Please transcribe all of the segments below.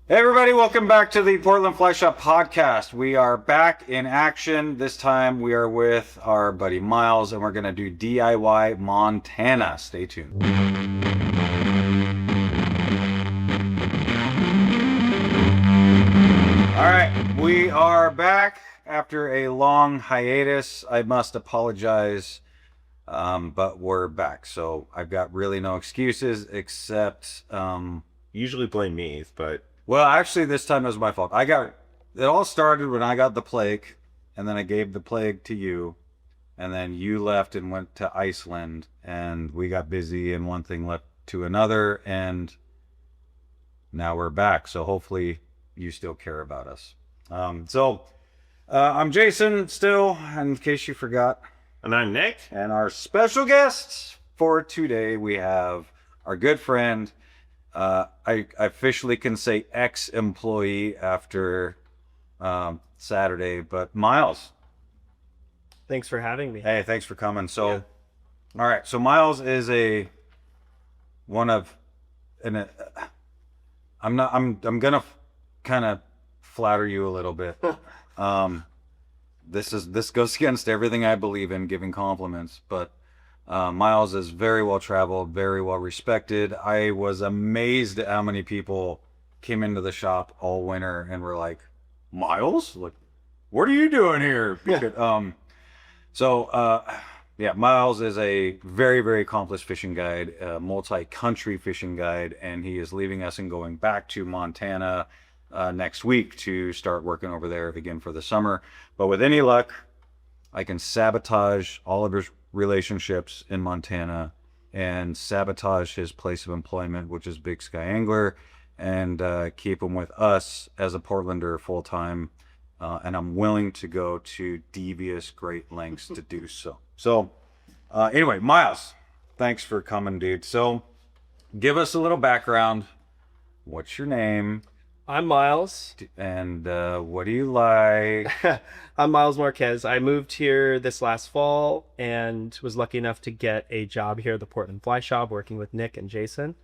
Hey everybody, welcome back to the Portland Fly Shop podcast. We are back in action. This time we are with our buddy Miles and we're going to do DIY Montana. Stay tuned. All right, we are back after a long hiatus. I must apologize, but we're back. So I've got really no excuses except... Usually blame me, but Well, actually, this time it was my fault. It all started when I got the plague, and then I gave the plague to you, and then you left and went to Iceland, and we got busy, and one thing led to another, and now we're back. So hopefully you still care about us. I'm Jason still, in case you forgot. and I'm Nick. And our special guest for today, we have our good friend. I officially can say ex-employee after Saturday, but Miles. Thanks for having me. Hey, thanks for coming. So, Yeah. All right. So Miles is I'm gonna kind of flatter you a little bit. This goes against everything I believe in, giving compliments, but Miles is very well traveled, very well respected. I was amazed at how many people came into the shop all winter and were like, Miles? Like, what are you doing here? Yeah, Miles is a very, very accomplished fishing guide, a multi-country fishing guide, and he is leaving us and going back to Montana next week to start working over there again for the summer. But with any luck, I can sabotage all of his relationships in Montana and sabotage his place of employment, which is Big Sky Angler, and keep him with us as a Portlander full time. And I'm willing to go to devious great lengths to do so. So anyway, Miles, thanks for coming, dude. So give us a little background. What's your name? I'm Miles. And what do you like? I'm Miles Marquez. I moved here this last fall and was lucky enough to get a job here at the Portland Fly Shop working with Nick and Jason.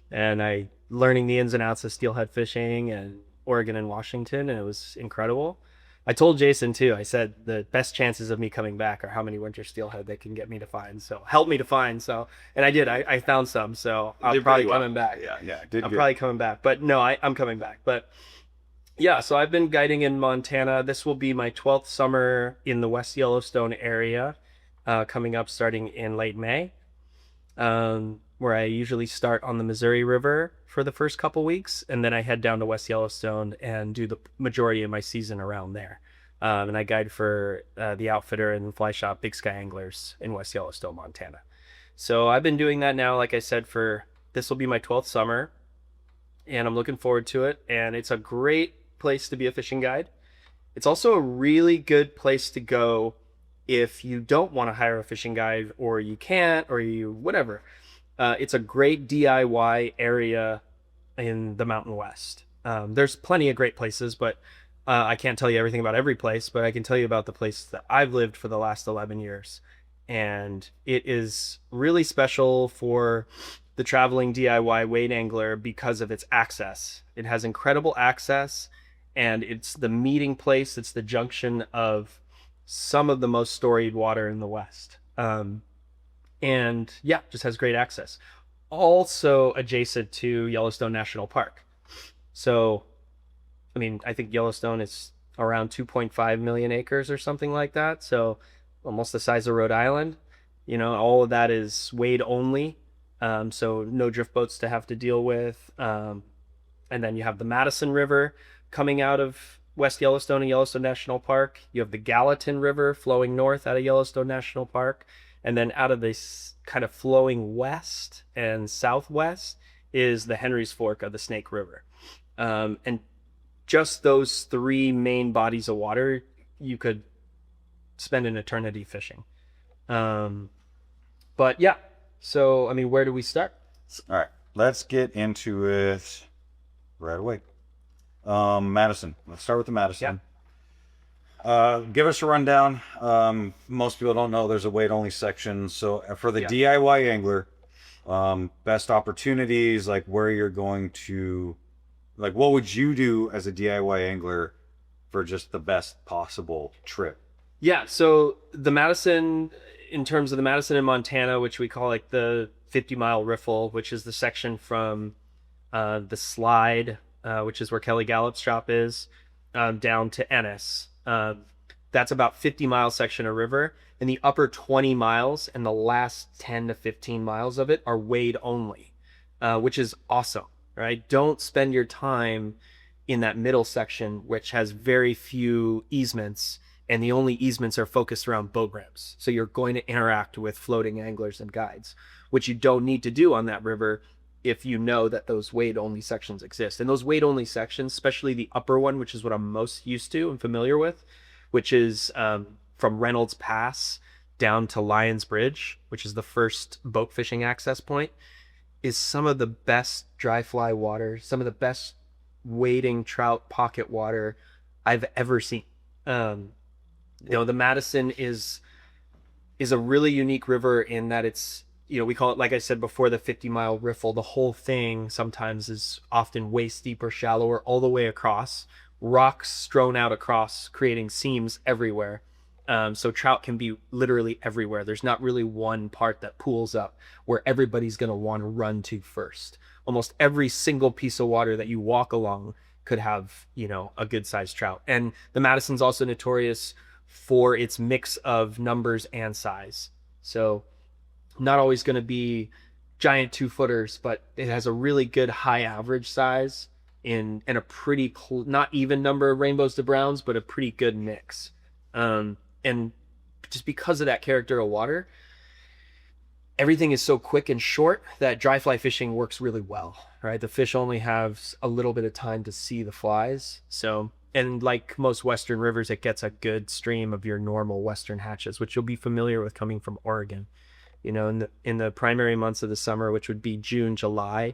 And I learning the ins and outs of steelhead fishing and Oregon and Washington, and it was incredible. I told Jason too, I said the best chances of me coming back are how many winter steelhead they can get me to find. So help me to find. So, and I did, I found some, so I'm probably coming back. Yeah, I'm probably coming back, but no, I'm coming back. But yeah, so I've been guiding in Montana. This will be my 12th summer in the West Yellowstone area, coming up starting in late May, where I usually start on the Missouri River for the first couple weeks, and then I head down to West Yellowstone and do the majority of my season around there. And I guide for the outfitter and fly shop Big Sky Anglers in West Yellowstone, Montana. So I've been doing that now, like I said, this will be my 12th summer, and I'm looking forward to it. And it's a great place to be a fishing guide. It's also a really good place to go if you don't want to hire a fishing guide, or you can't, or you whatever. It's a great DIY area in the Mountain West. There's plenty of great places, but I can't tell you everything about every place, but I can tell you about the place that I've lived for the last 11 years. And it is really special for the traveling DIY wade angler because of its access. It has incredible access, and it's the meeting place. It's the junction of some of the most storied water in the West. And yeah, just has great access. Also adjacent to Yellowstone National Park. So, I mean, I think Yellowstone is around 2.5 million acres or something like that. So almost the size of Rhode Island. You know, all of that is wade only. So no drift boats to have to deal with. And then you have the Madison River coming out of West Yellowstone and Yellowstone National Park. You have the Gallatin River flowing north out of Yellowstone National Park. And then out of this kind of flowing west and southwest is the Henry's Fork of the Snake River. And just those three main bodies of water, you could spend an eternity fishing. But yeah, so, I mean, where do we start? All right, let's get into it right away. Madison. Let's start with the Madison. Give us a rundown. Most people don't know there's a weight only section. So for the DIY angler, best opportunities, like where you're going to Like, what would you do as a DIY angler for just the best possible trip? Yeah, so the Madison, in terms of the Madison in Montana, which we call like the 50-mile riffle, which is the section from the slide, which is where Kelly Gallup's shop is, down to Ennis. That's about 50-mile section of river, and the upper 20 miles and the last 10 to 15 miles of it are wade only, which is awesome, right? Don't spend your time in that middle section, which has very few easements, and the only easements are focused around boat ramps. So you're going to interact with floating anglers and guides, which you don't need to do on that river if you know that those wade only sections exist. And those wade only sections, especially the upper one, which is what I'm most used to and familiar with, which is from Reynolds Pass down to Lions Bridge, which is the first boat fishing access point, is some of the best dry fly water, some of the best wading trout pocket water I've ever seen. The Madison is a really unique river in that it's, we call it, like I said before, the 50-mile riffle. The whole thing sometimes is often waist deep or shallower all the way across, rocks strewn out across, creating seams everywhere. So trout can be literally everywhere. There's not really one part that pools up where everybody's going to want to run to first. Almost every single piece of water that you walk along could have, a good sized trout. And the Madison's also notorious for its mix of numbers and size. So not always going to be giant 2-footers, but it has a really good high average size and a pretty not even number of rainbows to browns, but a pretty good mix. And just because of that character of water, everything is so quick and short that dry fly fishing works really well, right? The fish only have a little bit of time to see the flies. So, and like most Western rivers, it gets a good stream of your normal Western hatches, which you'll be familiar with coming from Oregon. In the primary months of the summer, which would be June, July,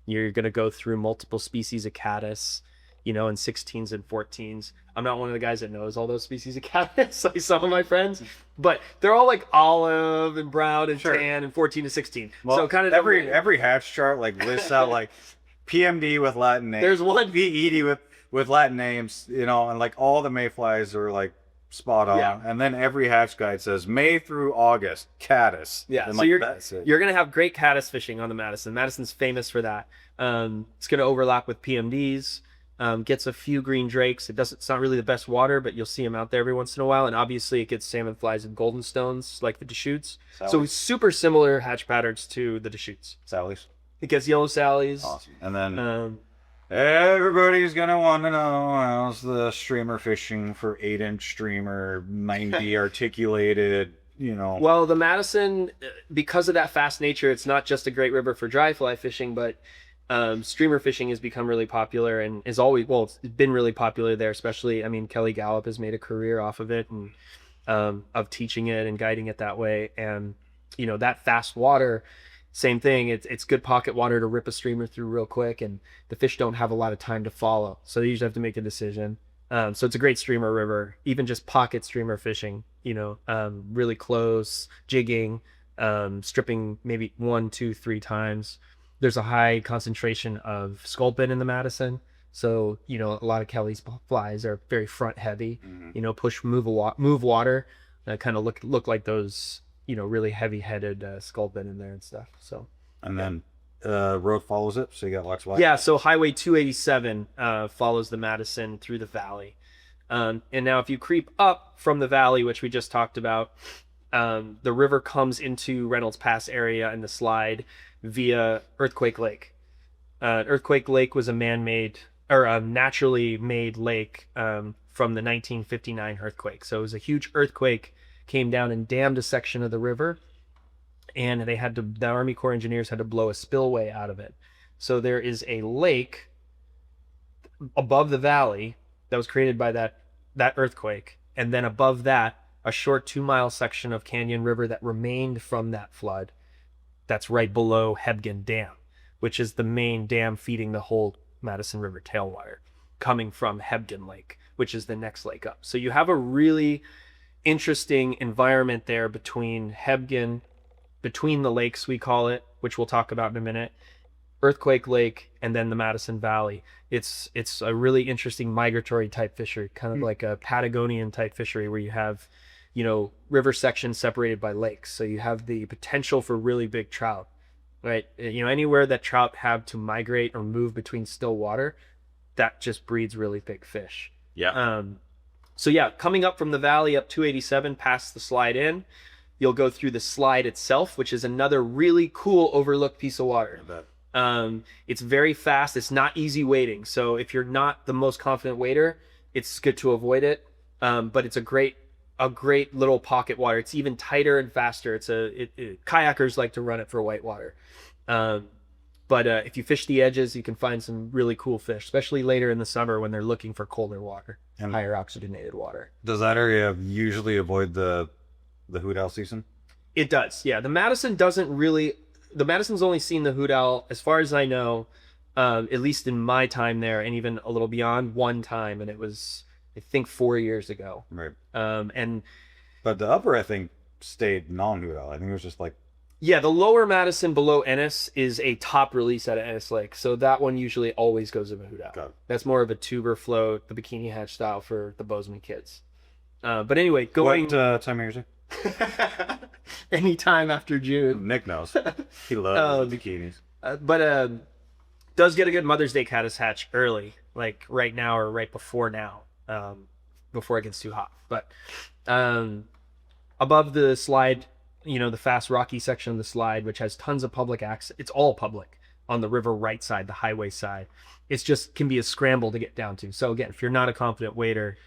you're going to go through multiple species of caddis, in 16s and 14s. I'm not one of the guys that knows all those species of caddis, like some of my friends, but they're all like olive and brown and tan and 14 to 16. Well, so kind of every hatch chart like lists out like PMD with Latin names. There's one VED with Latin names, and like all the mayflies are like spot on. Yeah. And then every hatch guide says May through August, caddis. Yeah, and so like, you're going to have great caddis fishing on the Madison. Madison's famous for that. It's going to overlap with PMDs. Gets a few green drakes. It's not really the best water, but you'll see them out there every once in a while. And obviously it gets salmon flies and golden stones like the Deschutes. So super similar hatch patterns to the Deschutes. Sallies. It gets yellow sallies. Awesome. And then everybody's gonna want to know how's the streamer fishing for 8-inch streamer, 90 articulated. Well, the Madison, because of that fast nature, it's not just a great river for dry fly fishing, but streamer fishing has become really popular and is always, it's been really popular there, especially, Kelly Gallup has made a career off of it and of teaching it and guiding it that way. And, that fast water, same thing. It's good pocket water to rip a streamer through real quick, and the fish don't have a lot of time to follow. So they usually have to make a decision. So it's a great streamer river, even just pocket streamer fishing, really close, jigging, stripping maybe 1, 2, 3 times. There's a high concentration of sculpin in the Madison. So, a lot of Kelly's flies are very front heavy, move water, kind of look like those, really heavy headed sculpin in there and stuff. So, and then road follows it. So you got lots of light. Yeah. So Highway 287 follows the Madison through the valley. And now if you creep up from the valley, which we just talked about, the river comes into Reynolds Pass area in the slide via Earthquake Lake. Earthquake Lake was a man-made or a naturally made lake from the 1959 earthquake. So it was a huge earthquake, came down and dammed a section of the river, and the Army Corps engineers had to blow a spillway out of it. So there is a lake above the valley that was created by that earthquake, and then above that, a short 2-mile section of Canyon River that remained from that flood. That's right below Hebgen Dam, which is the main dam feeding the whole Madison River tailwater, coming from Hebgen Lake, which is the next lake up. So you have a really interesting environment there between Hebgen, between the lakes we call it, which we'll talk about in a minute, Earthquake Lake, and then the Madison Valley. It's a really interesting migratory type fishery, kind of like a Patagonian type fishery where you have, river sections separated by lakes. So you have the potential for really big trout, right? Anywhere that trout have to migrate or move between still water, that just breeds really big fish. Yeah. So yeah, coming up from the valley up 287 past the slide in, you'll go through the slide itself, which is another really cool overlooked piece of water. It's very fast. It's not easy wading. So if you're not the most confident wader, it's good to avoid it. But it's a great little pocket water. It's even tighter and faster. Kayakers like to run it for whitewater. But if you fish the edges, you can find some really cool fish, especially later in the summer when they're looking for colder water and higher oxygenated water. Does that area usually avoid the hoot owl season? It does, yeah. The Madison's only seen the hoot owl, as far as I know, at least in my time there, and even a little beyond, one time, and it was, I think, 4 years ago. Right. But the upper, I think, stayed non-hoot owl. I think it was just like... Yeah, the lower Madison below Ennis is a top release out of Ennis Lake, so that one usually always goes of a hoot owl. Got it. That's more of a tuber float, the bikini hatch style for the Bozeman kids. But anyway, What time of year is it? Anytime after June. Nick knows. He loves bikinis. But does get a good Mother's Day caddis hatch early, like right now or right before now, before it gets too hot. But above the slide, the fast rocky section of the slide, which has tons of public access. It's all public on the river right side, the highway side. It's just can be a scramble to get down to. So again, if you're not a confident wader,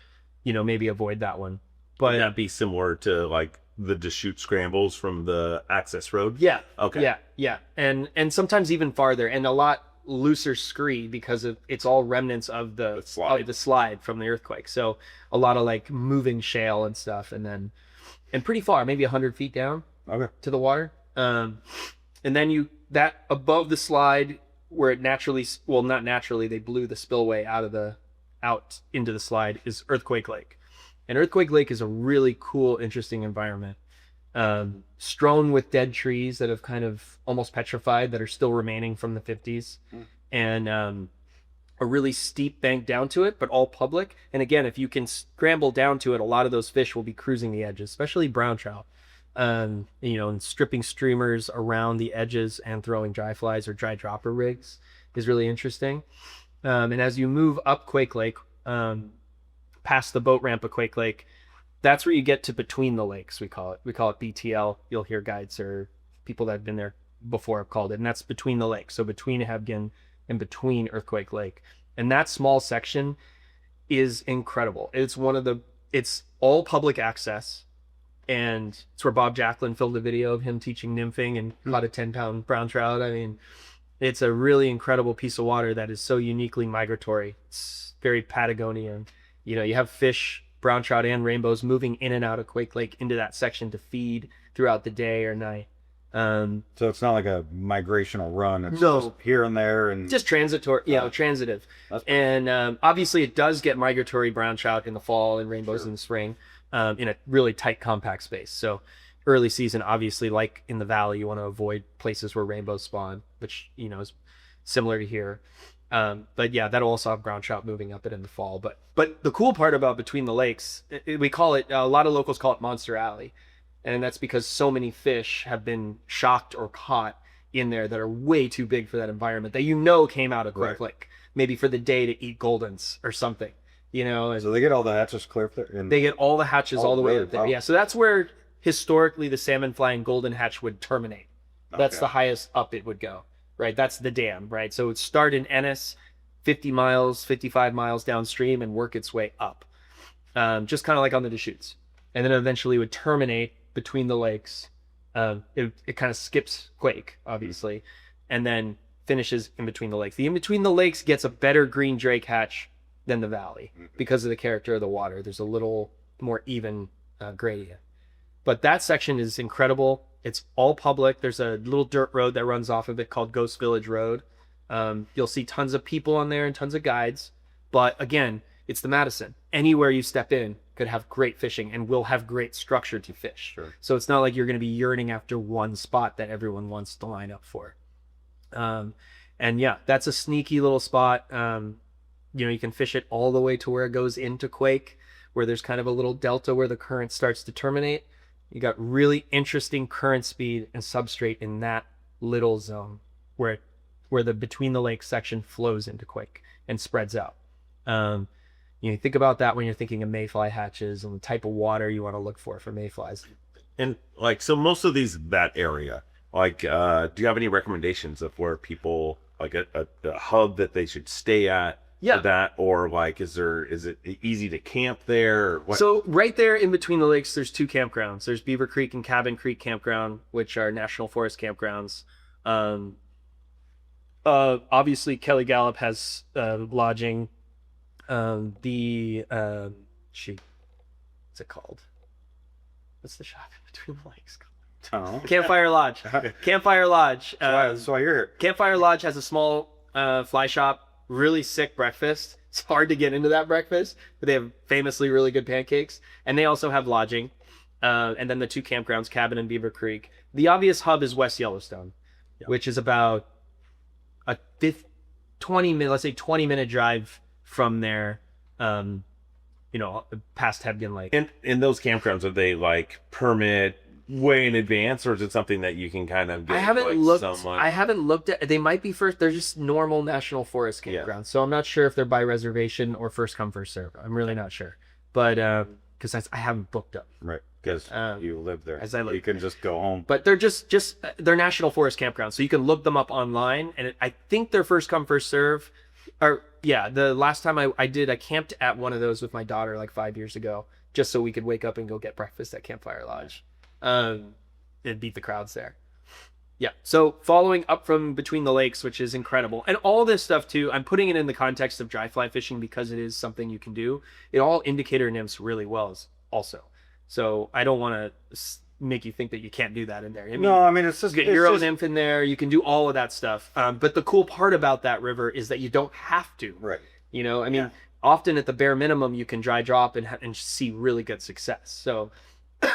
maybe avoid that one. But would that be similar to like the Deschutes scrambles from the access road? Yeah. Okay. Yeah. And sometimes even farther, and a lot looser scree because it's all remnants of the slide from the earthquake. So a lot of like moving shale and stuff, and pretty far, maybe 100 feet down to the water. And then that above the slide where it naturally, well, not naturally, they blew the spillway out into the slide, is Earthquake Lake. And Earthquake Lake is a really cool, interesting environment. Strewn with dead trees that have kind of almost petrified, that are still remaining from the 50s. And a really steep bank down to it, but all public. And again, if you can scramble down to it, a lot of those fish will be cruising the edges, especially brown trout. And stripping streamers around the edges and throwing dry flies or dry dropper rigs is really interesting. And as you move up Quake Lake, past the boat ramp of Quake Lake, that's where you get to between the lakes, we call it. We call it BTL. You'll hear guides or people that have been there before have called it. And that's between the lakes. So between Hebgen and between Earthquake Lake. And that small section is incredible. It's all public access. And it's where Bob Jacklin filmed a video of him teaching nymphing and caught a 10-pound brown trout. I mean, it's a really incredible piece of water that is so uniquely migratory. It's very Patagonian. You have fish, brown trout and rainbows moving in and out of Quake Lake into that section to feed throughout the day or night. So it's not like a migrational run. It's No. just here and there and Just transitory, transitive. And obviously it does get migratory brown trout in the fall and rainbows in the spring, in a really tight, compact space. So early season, obviously, like in the valley, you want to avoid places where rainbows spawn, which, is similar to here. But yeah, that'll also have brown trout moving up it in the fall. But the cool part about Between the Lakes, we call it, a lot of locals call it Monster Alley. And that's because so many fish have been shocked or caught in there that are way too big for that environment that came out of Quake Lake, maybe for the day to eat goldens or something, and so they get all the hatches clear up there? they get all the hatches all the way really? up there. Wow. Yeah, so that's where historically the salmon fly and golden hatch would terminate. That's the highest up it would go, right? That's the dam, right? So it would start in Ennis, 50 miles, 55 miles downstream and work its way up, just kind of like on the Deschutes. And then eventually would terminate Between the Lakes. It kind of skips Quake, obviously, and then finishes in Between the Lakes. The In Between the Lakes gets a better green drake hatch than the valley because of the character of the water. There's a little more even gradient. But that section is incredible. It's all public. There's a little dirt road that runs off of it called Ghost Village Road. You'll see tons of people on there and tons of guides. But again, it's the Madison. Anywhere you step in could have great fishing and will have great structure to fish. Sure. So it's not like you're going to be yearning after one spot that everyone wants to line up for. And And yeah, that's a sneaky little spot. You can fish it all the way to where it goes into Quake, where there's kind of a little delta where the current starts to terminate. You got really interesting current speed and substrate in that little zone where the between the lakes section flows into Quake and spreads out. You think about that when you're thinking of mayfly hatches and the type of water you want to look for mayflies. And like, so most of that area, like, do you have any recommendations of where people, like a hub that they should stay at? Yeah. For that, or like, is it easy to camp there? Or what? So right there in between the lakes, there's 2 campgrounds. There's Beaver Creek and Cabin Creek Campground, which are national forest campgrounds. Obviously Kelly Gallup has lodging. What's it called? What's the shop in between the lakes called? Campfire Lodge. Campfire Lodge. That's why you're here. Campfire Lodge has a small fly shop. Really sick breakfast. It's hard to get into that breakfast, but they have famously really good pancakes. And they also have lodging. And then the 2 campgrounds, Cabin and Beaver Creek. The obvious hub is West Yellowstone, which is about a 20-minute drive from there, past Hebgen Lake. And in those campgrounds, are they like permit way in advance, or is it something that you can kind of get? I haven't looked at. They might be first. They're just normal national forest campgrounds, so I'm not sure if they're by reservation or first come first serve. I'm really not sure, but because I haven't booked up. Right, because you live there. You can just go home. But they're they're national forest campgrounds, so you can look them up online, and I think they're first come first serve. Or the last time I camped at one of those with my daughter like 5 years ago, just so we could wake up and go get breakfast at Campfire Lodge. And beat the crowds there. Yeah. So following up from between the lakes, which is incredible. And all this stuff too, I'm putting it in the context of dry fly fishing because it is something you can do. It all indicator nymphs really well also. So I don't want to make you think that you can't do that in there. It's just you get Euro nymph in there. You can do all of that stuff. But the cool part about that river is that you don't have to. Right. Often at the bare minimum, you can dry drop and see really good success. So,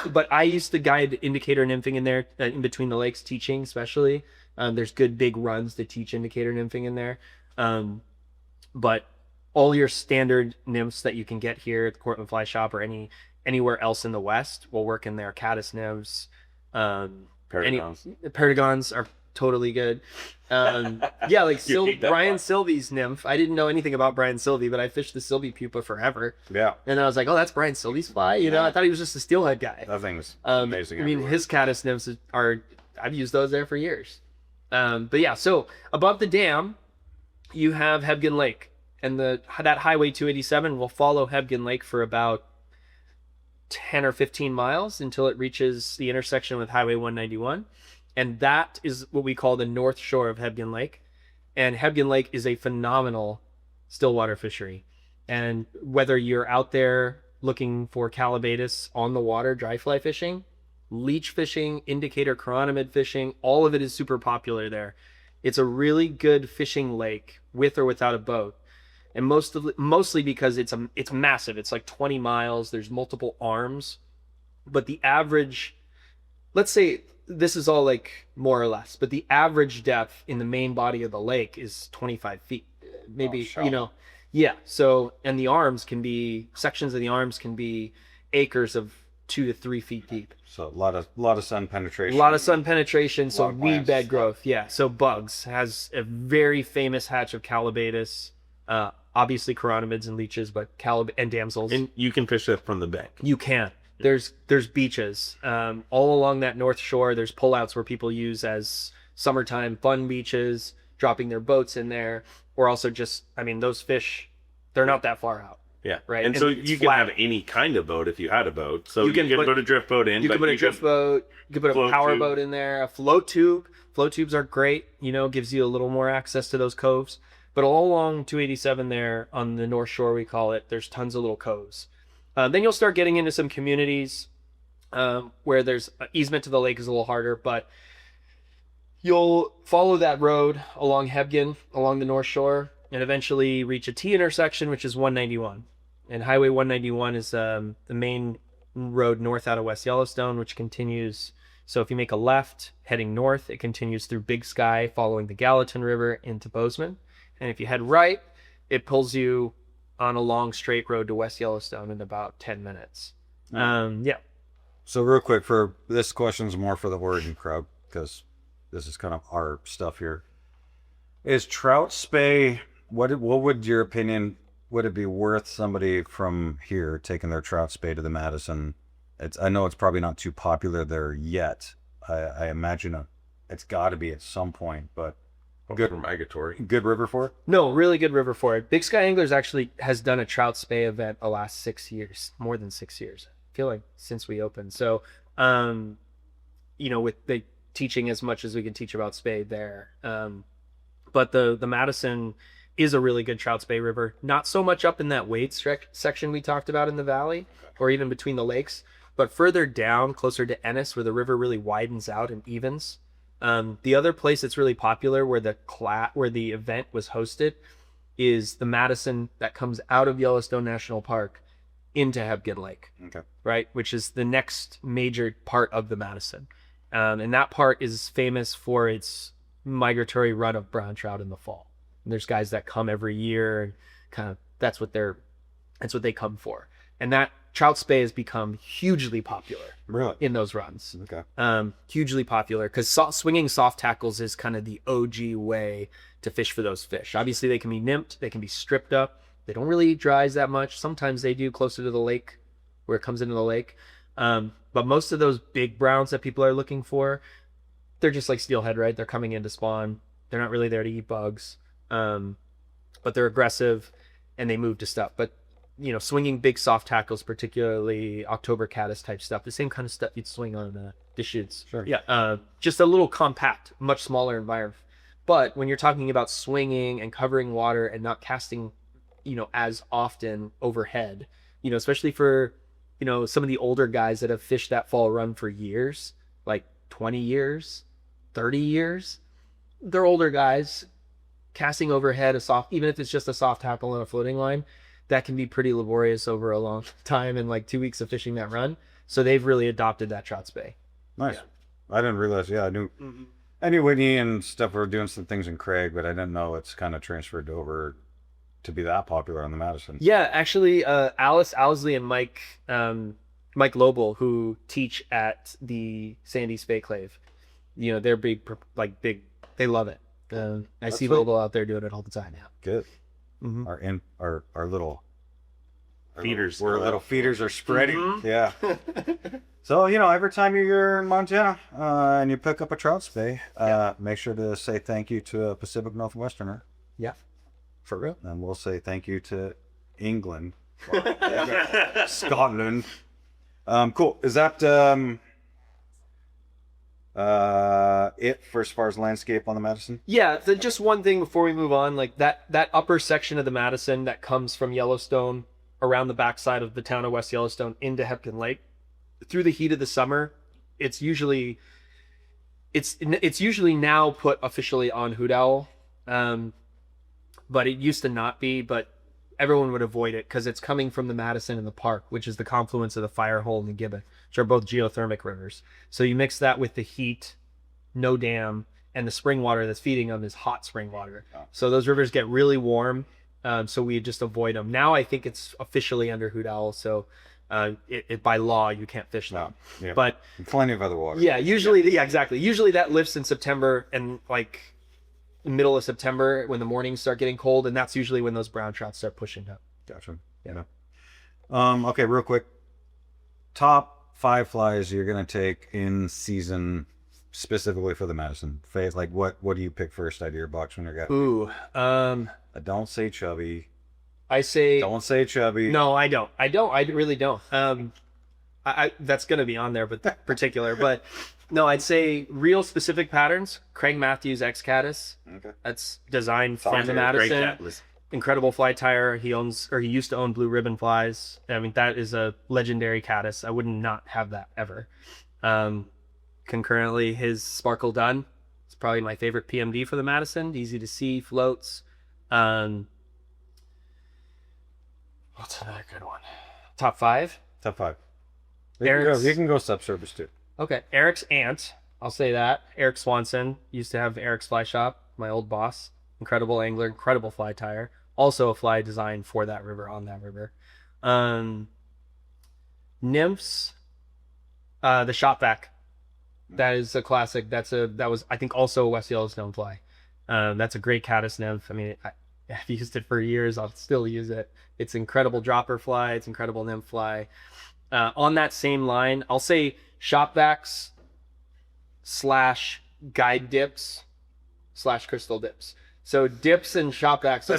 but I used to guide indicator nymphing in there, in between the lakes, teaching especially. There's good big runs to teach indicator nymphing in there. But all your standard nymphs that you can get here at the Cortland Fly Shop or anywhere else in the West will work in there. Caddis nymphs, Perdigons are totally good. Brian Sylvie's nymph. I didn't know anything about Brian Sylvie, but I fished the Sylvie pupa forever. Yeah. And I was like, oh, that's Brian Sylvie's fly. I thought he was just a steelhead guy. That thing was amazing. His caddis nymphs I've used those there for years. So above the dam, you have Hebgen Lake, and that Highway 287 will follow Hebgen Lake for about 10 or 15 miles until it reaches the intersection with Highway 191. And that is what we call the north shore of Hebgen Lake. And Hebgen Lake is a phenomenal stillwater fishery. And whether you're out there looking for calabatus on the water, dry fly fishing, leech fishing, indicator chironomid fishing, all of it is super popular there. It's a really good fishing lake with or without a boat. And mostly because it's massive. It's like 20 miles. There's multiple arms. But the average, let's say, this is all like more or less, but the average depth in the main body of the lake is 25 feet, maybe, So, and sections of the arms can be acres of 2 to 3 feet deep. So a lot of sun penetration. So weed bed growth. Yeah. So bugs has a very famous hatch of calabatus, obviously chironomids and leeches, but and damsels. And you can fish that from the bank. You can. There's beaches all along that north shore. There's pullouts where people use as summertime fun beaches, dropping their boats in there, or also those fish, they're not that far out. Yeah. Right. And so you can have any kind of boat if you had a boat. So you can put a drift boat in. You can put a drift boat. You can put a power boat in there. A float tube. Float tubes are great. Gives you a little more access to those coves. But all along 287 there on the north shore, we call it, there's tons of little coves. Then you'll start getting into some communities where there's easement to the lake is a little harder, but you'll follow that road along Hebgen, along the north shore, and eventually reach a T intersection, which is 191. And Highway 191 is the main road north out of West Yellowstone, which continues So if you make a left heading north, it continues through Big Sky, following the Gallatin River into Bozeman. And if you head right, it pulls you on a long straight road to West Yellowstone in about 10 minutes. Yeah. So real quick, for this question's more for the Oregon crowd, because this is kind of our stuff here. Is trout spay, what would your opinion, would it be worth somebody from here taking their trout spay to the Madison? I know it's probably not too popular there yet. I imagine it's got to be at some point, but Good for migratory. good river for it? No, really good river for it. Big Sky Anglers actually has done a trout spay event the last 6 years, more than 6 years. I feel like since we opened. So, with the teaching as much as we can teach about spay there. But the Madison is a really good trout spay river. Not so much up in that wade section we talked about in the valley, or even between the lakes, but further down, closer to Ennis, where the river really widens out and evens. The other place that's really popular where the event was hosted is the Madison that comes out of Yellowstone National Park into Hebgen Lake, Okay. right? Which is the next major part of the Madison. And that part is famous for its migratory run of brown trout in the fall. And there's guys that come every year, and kind of that's what they come for. And that trout spay has become hugely popular Really? in those runs. Okay. Hugely popular because swinging soft tackles is kind of the OG way to fish for those fish. Obviously, they can be nymphed, they can be stripped up. They don't really eat dries that much. Sometimes they do closer to the lake, where it comes into the lake. But most of those big browns that people are looking for, they're just like steelhead, right? They're coming in to spawn. They're not really there to eat bugs, but they're aggressive and they move to stuff. But swinging big soft tackles, particularly October caddis type stuff, the same kind of stuff you'd swing on Deschutes. Sure. Yeah, just a little compact, much smaller environment. But when you're talking about swinging and covering water and not casting, as often overhead, especially for, some of the older guys that have fished that fall run for years, like 20 years, 30 years, they're older guys casting overhead even if it's just a soft tackle and a floating line, that can be pretty laborious over a long time and like 2 weeks of fishing that run. So they've really adopted that trout spay. Nice. Yeah. I didn't realize. Yeah, I knew Whitney and stuff were doing some things in Craig, but I didn't know it's kind of transferred over to be that popular on the Madison. Yeah, actually, Alice Owsley and Mike Lobel, who teach at the Sandy Spay Clave, they're big. They love it. I see sweet. Lobel out there doing it all the time now. Good. Mhm. Our little Feeders. Our little feeders are spreading. Mhm. Yeah. So every time you're in Montana and you pick up a trout spay, make sure to say thank you to a Pacific Northwesterner, Yeah, for real. and we'll say thank you to England, Scotland. Cool. Is that it for as far as landscape on the Madison? Yeah, just one thing before we move on, like that upper section of the Madison that comes from Yellowstone around the backside of the town of West Yellowstone into Hebgen Lake, through the heat of the summer, it's usually now put officially on hoot owl, but it used to not be. But everyone would avoid it because it's coming from the Madison and the Park, which is the confluence of the Firehole and the Gibbon, which are both geothermic rivers. So you mix that with the heat, no dam, and the spring water that's feeding them is hot spring water. So those rivers get really warm. So we just avoid them. Now I think it's officially under hoot owl. So by law you can't fish them. Yeah. But Plenty of other water. yeah, usually exactly. Usually that lifts in September and like middle of September when the mornings start getting cold, and that's usually when those brown trout start pushing up. Gotcha. Yeah. Okay, real quick. Top 5 flies you're gonna take in season specifically for the Madison. Like what do you pick first out of your box when you're Ooh, don't say chubby. I say Don't say chubby. no. I don't. I really don't. I that's gonna be on there, but particular. But no, I'd say real specific patterns. Craig Matthews X Caddis. Okay. That's designed for Sounds the like a Great Madison. Atlas. Incredible fly tire. He used to own Blue Ribbon flies. I mean, that is a legendary caddis. I would not have that ever. Concurrently, his Sparkle Dun. It's probably my favorite PMD for the Madison. Easy to see, floats. What's another good one? Top 5? Top 5. Eric's- You can go subsurface too. Okay, Eric's aunt. I'll say that. Eric Swanson used to have Eric's Fly Shop, my old boss. Incredible angler, incredible fly tire. Also a fly designed for that river, on that river. Nymphs, the Shopvac. That is a classic. That was, I think, also a West Yellowstone fly. That's a great caddis nymph. I mean, I've used it for years. I'll still use it. It's incredible dropper fly. It's incredible nymph fly. On that same line, I'll say Shopvacs / guide dips / crystal dips. So dips and Shopvacs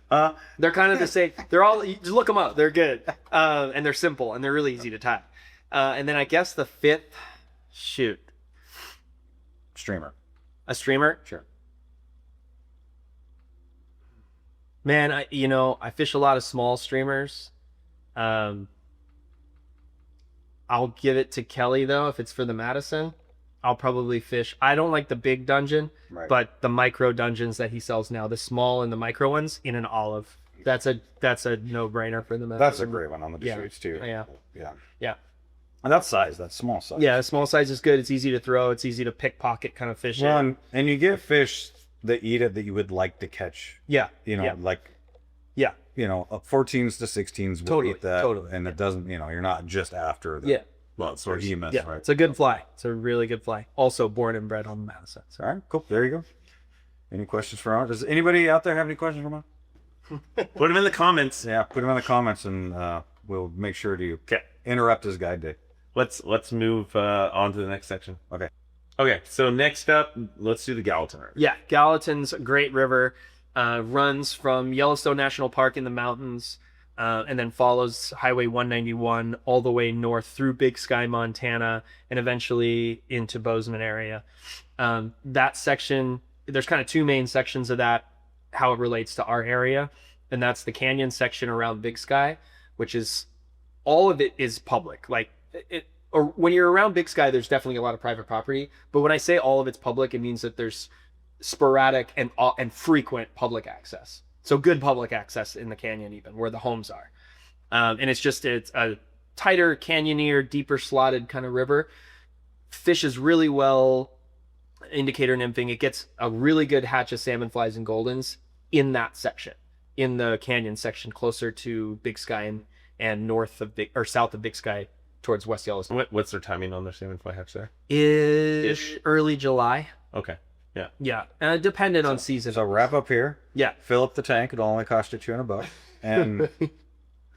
are they're kind of the same. They're all, you just look them up. They're good. And they're simple and they're really easy to tie. And then I guess the fifth, Streamer. a streamer. Sure. Man, I fish a lot of small streamers. I'll give it to Kelly though. If it's for the Madison, I'll probably fish. I don't like the big dungeon, Right. but the micro dungeons that he sells now, the small and the micro ones in an olive. That's a no-brainer for the Madison. That's a great one on the Yeah. shoots too. Yeah. Yeah. And that's size. That's small size. Yeah, the small size is good. It's easy to throw. It's easy to pickpocket kind of fish. Well, and you get fish that eat it that you would like to catch. Yeah. Yeah. 14s to 16s will Totally, eat that. totally. And it doesn't, you're not just after the Yeah. behemoths, Yeah. right? It's a good fly. It's a really good fly. Also born and bred on the Madison. So. All right, cool. There you go. Any questions for Ron? Does anybody out there have any questions for Ron? Put them in the comments. Yeah, put them in the comments and we'll make sure to interrupt his guide day. Let's move on to the next section. Okay. Okay, so next up, let's do the Gallatin River. Yeah, Gallatin's a great river. Runs from Yellowstone National Park in the mountains and then follows Highway 191 all the way north through Big Sky, Montana, and eventually into Bozeman area. That section, there's kind of two main sections of that, how it relates to our area. And that's the canyon section around Big Sky, which is, all of it is public. Like, or when you're around Big Sky, there's definitely a lot of private property. But when I say all of it's public, it means that there's sporadic and frequent public access. So good public access in the canyon, even where the homes are. And it's a tighter, canyonier, deeper slotted kind of river. Fishes really well, indicator nymphing. It gets a really good hatch of salmon flies and goldens in that section, in the canyon section, closer to Big Sky and north of south of Big Sky towards West Yellowstone. What's their timing on their salmon fly hatch there? Ish early July. Okay. Yeah. Yeah, dependent on season. So wrap up here. Yeah. Fill up the tank. It'll only cost you $200. And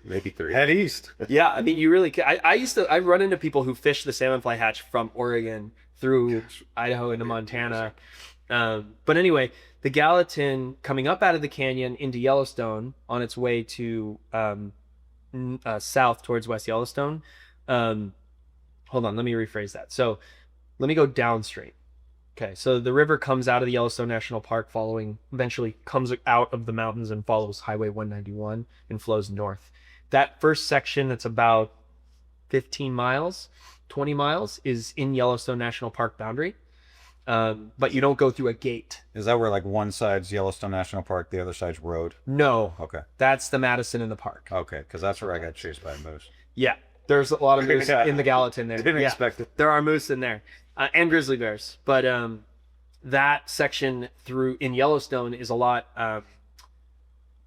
Maybe 3. head east. Yeah, I mean, you really can. I run into people who fish the salmon fly hatch from Oregon through Idaho into Montana. But anyway, the Gallatin coming up out of the canyon into Yellowstone on its way to south towards West Yellowstone. Hold on, let me rephrase that. So let me go downstream. Okay, so the river comes out of the Yellowstone National Park, eventually comes out of the mountains and follows Highway 191 and flows north. That first section, that's about 15 miles, 20 miles, is in Yellowstone National Park boundary. But you don't go through a gate. Is that where like one side's Yellowstone National Park, the other side's road? No. Okay. That's the Madison in the park. Okay, because that's where I got chased by a moose. Yeah. There's a lot of moose Yeah. in the Gallatin there. Didn't Yeah. expect it. There are moose in there. And grizzly bears. But that section through in Yellowstone is a lot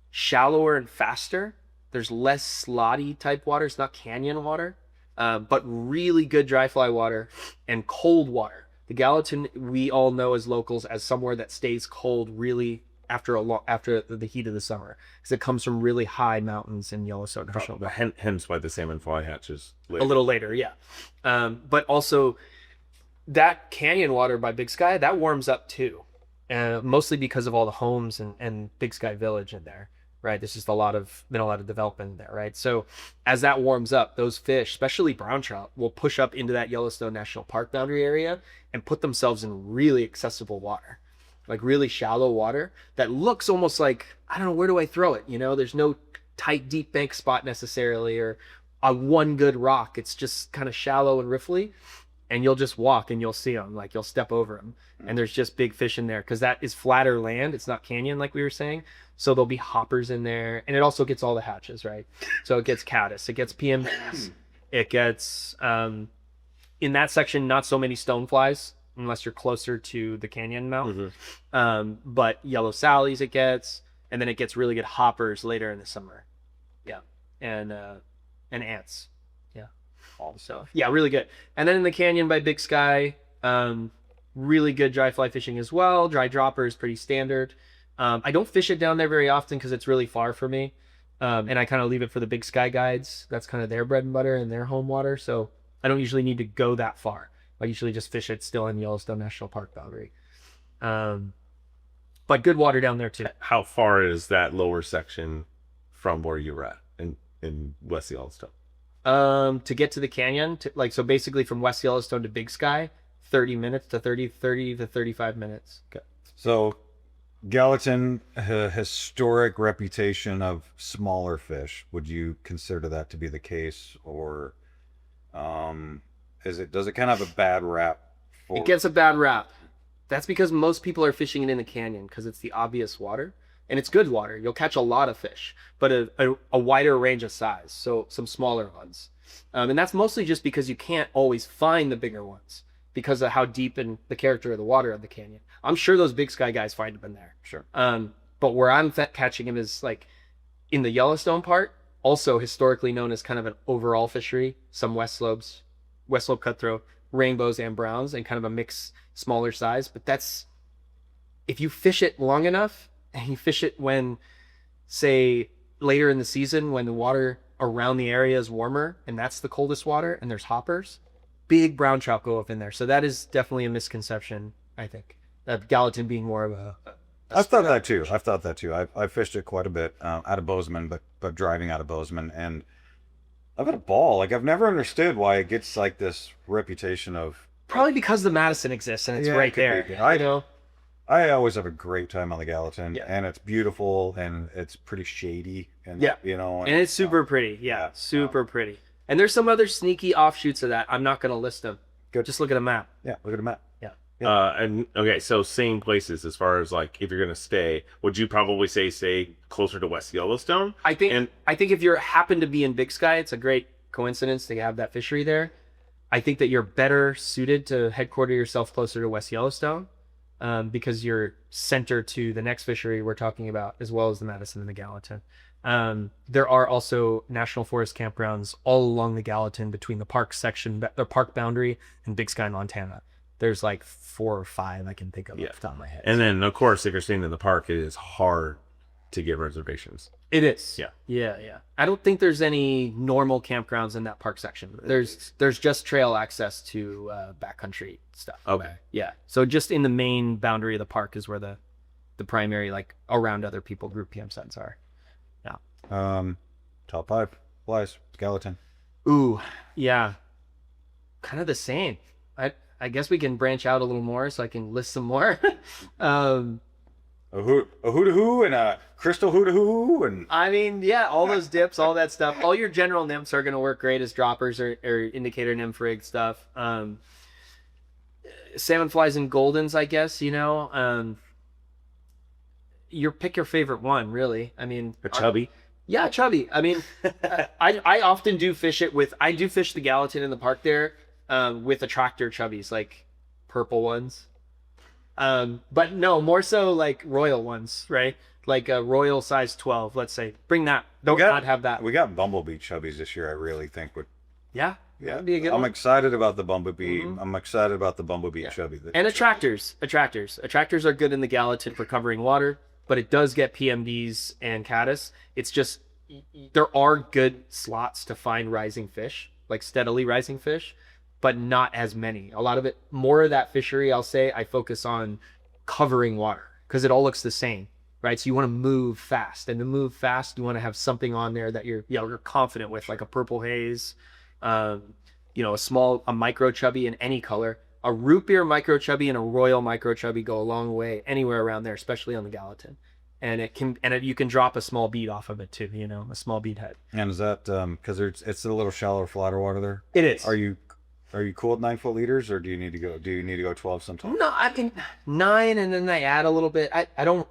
shallower and faster. There's less slotty type water. It's not canyon water, but really good dry fly water and cold water. The Gallatin, we all know as locals as somewhere that stays cold really after the heat of the summer, because it comes from really high mountains in Yellowstone National Park. Hence why the salmon fly hatch is A little later, yeah. But also that canyon water by Big Sky, that warms up too, mostly because of all the homes and Big Sky Village in there, right? There's just been a lot of development there, right? So as that warms up, those fish, especially brown trout, will push up into that Yellowstone National Park boundary area and put themselves in really accessible water, like really shallow water that looks almost like, I don't know, where do I throw it? There's no tight, deep bank spot necessarily or a one good rock. It's just kind of shallow and riffly, and you'll just walk and you'll see them, like you'll step over them, and there's just big fish in there because that is flatter land. It's not canyon like we were saying. So there'll be hoppers in there, and it also gets all the hatches, right? So it gets caddis, it gets PMBs, it gets in that section, not so many stoneflies unless you're closer to the canyon mouth. But yellow sallies it gets, and then it gets really good hoppers later in the summer. Yeah, and ants. Yeah, so yeah, really good. And then in the canyon by Big Sky, really good dry fly fishing as well. Dry dropper is pretty standard. I don't fish it down there very often because it's really far for me. And I kind of leave it for the Big Sky guides. That's kind of their bread and butter and their home water. So I don't usually need to go that far. I usually just fish it still in Yellowstone National Park boundary. But good water down there too. How far is that lower section from where you're at in West Yellowstone? To get to the canyon, so basically from West Yellowstone to Big Sky, 30 to 35 minutes. Okay. So Gallatin, a historic reputation of smaller fish. Would you consider that to be the case, or does it kind of have a bad rap? It gets a bad rap. That's because most people are fishing it in the canyon because it's the obvious water, and it's good water. You'll catch a lot of fish, but a wider range of size, so some smaller ones. And that's mostly just because you can't always find the bigger ones because of how deep in the character of the water of the canyon. I'm sure those Big Sky guys find them in there. Sure. But where I'm catching them is like in the Yellowstone part, also historically known as kind of an overall fishery, some West Slope cutthroat, rainbows and browns, and kind of a mixed smaller size. But that's, if you fish it long enough and you fish it when, say, later in the season when the water around the area is warmer and that's the coldest water and there's hoppers, big brown trout go up in there. So that is definitely a misconception, I think, of Gallatin being more of a I've thought that too. I've fished it quite a bit out of Bozeman, but driving out of Bozeman, and I've had a ball. Like, I've never understood why it gets like this reputation of, probably because the Madison exists and it's right there. I always have a great time on the Gallatin, Yeah. and it's beautiful and it's pretty shady, and Yeah. and it's super pretty. Yeah, super pretty. And there's some other sneaky offshoots of that. I'm not going to list them. Good. Just look at a map. Yeah, look at a map. Yeah. And okay, so same places as far as like if you're gonna stay, would you probably say stay closer to West Yellowstone? I think if you happen to be in Big Sky, it's a great coincidence to have that fishery there. I think that you're better suited to headquarter yourself closer to West Yellowstone because you're center to the next fishery we're talking about, as well as the Madison and the Gallatin. There are also national forest campgrounds all along the Gallatin between the park section, the park boundary, and Big Sky, Montana. There's like 4 or 5 I can think of off the top of my head. And then, of course, if you're staying in the park, it is hard to get reservations. It is. Yeah. Yeah. I don't think there's any normal campgrounds in that park section. There's just trail access to backcountry stuff. Okay. Yeah. So just in the main boundary of the park is where the primary, like, around other people group campsites are. Yeah. Top 5 flies, Gallatin. Ooh, yeah. Kind of the same. I guess we can branch out a little more so I can list some more. A hoo-to-hoo and a crystal hoo-to-hoo and... I mean, yeah, all those dips, all that stuff. All your general nymphs are going to work great as droppers or indicator nymph rig stuff. Salmon flies and goldens, I guess, pick your favorite one, really. I mean... A chubby? Yeah, chubby. I mean, I often do fish it with... I do fish the Gallatin in the park there with attractor chubbies, like purple ones. But no, more so like royal ones, right? Like a royal size 12, let's say. Bring that. Not have that. We got bumblebee chubbies this year, I really think would... Yeah. Yeah, be a good I'm one. excited about the bumblebee. I'm excited about the bumblebee chubby. And attractors. Attractors are good in the Gallatin for covering water, but it does get PMDs and caddis. It's just, there are good slots to find rising fish, like steadily rising fish, but not as many. A lot of it, more of that fishery, I'll say, I focus on covering water because it all looks the same, right? So you want to move fast, and to move fast, you want to have something on there that you're confident with, like a purple haze, a micro chubby in any color. A root beer micro chubby and a royal micro chubby go a long way anywhere around there, especially on the Gallatin. And you can drop a small bead off of it too, a small bead head. And is that because it's a little shallower, flatter water there? It is. Are you cool with 9-foot leaders, or do you need to go 12 sometimes? No, I can 9, and then I add a little bit. I don't.